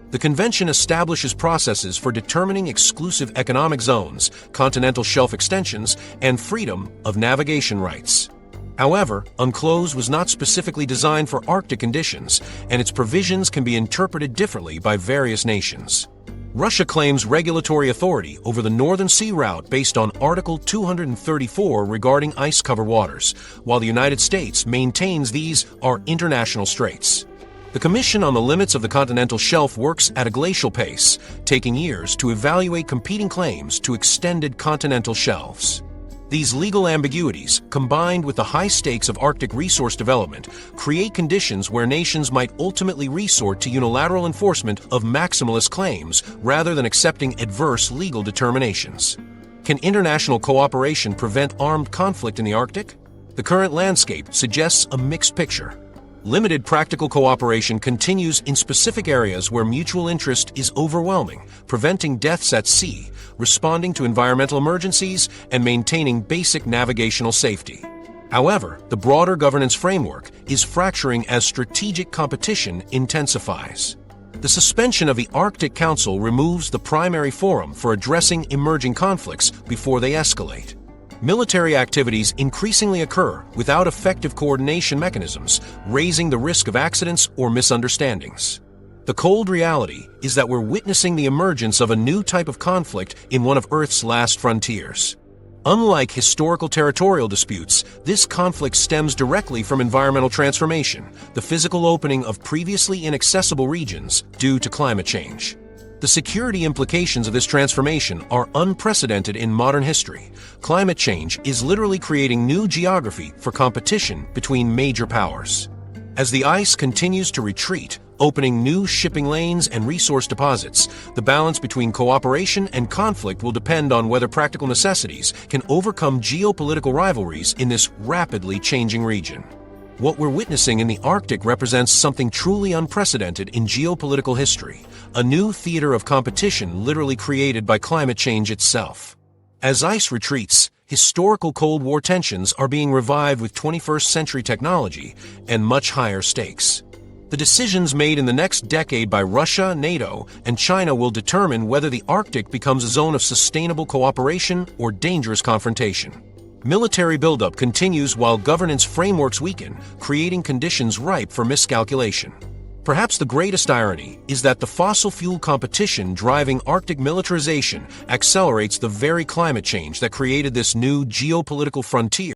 The convention establishes processes for determining exclusive economic zones, continental shelf extensions, and freedom of navigation rights. However, UNCLOS was not specifically designed for Arctic conditions, and its provisions can be interpreted differently by various nations. Russia claims regulatory authority over the Northern Sea route based on Article 234 regarding ice-covered waters, while the United States maintains these are international straits. The Commission on the Limits of the Continental Shelf works at a glacial pace, taking years to evaluate competing claims to extended continental shelves. These legal ambiguities, combined with the high stakes of Arctic resource development, create conditions where nations might ultimately resort to unilateral enforcement of maximalist claims rather than accepting adverse legal determinations. Can international cooperation prevent armed conflict in the Arctic? The current landscape suggests a mixed picture. Limited practical cooperation continues in specific areas where mutual interest is overwhelming, preventing deaths at sea, responding to environmental emergencies, and maintaining basic navigational safety. However, the broader governance framework is fracturing as strategic competition intensifies. The suspension of the Arctic Council removes the primary forum for addressing emerging conflicts before they escalate. Military activities increasingly occur without effective coordination mechanisms, raising the risk of accidents or misunderstandings. The cold reality is that we're witnessing the emergence of a new type of conflict in one of Earth's last frontiers. Unlike historical territorial disputes, this conflict stems directly from environmental transformation, the physical opening of previously inaccessible regions due to climate change. The security implications of this transformation are unprecedented in modern history. Climate change is literally creating new geography for competition between major powers. As the ice continues to retreat, opening new shipping lanes and resource deposits, the balance between cooperation and conflict will depend on whether practical necessities can overcome geopolitical rivalries in this rapidly changing region. What we're witnessing in the Arctic represents something truly unprecedented in geopolitical history, a new theater of competition literally created by climate change itself. As ice retreats, historical Cold War tensions are being revived with 21st century technology and much higher stakes. The decisions made in the next decade by Russia, NATO, and China will determine whether the Arctic becomes a zone of sustainable cooperation or dangerous confrontation. Military buildup continues while governance frameworks weaken, creating conditions ripe for miscalculation. Perhaps the greatest irony is that the fossil fuel competition driving Arctic militarization accelerates the very climate change that created this new geopolitical frontier.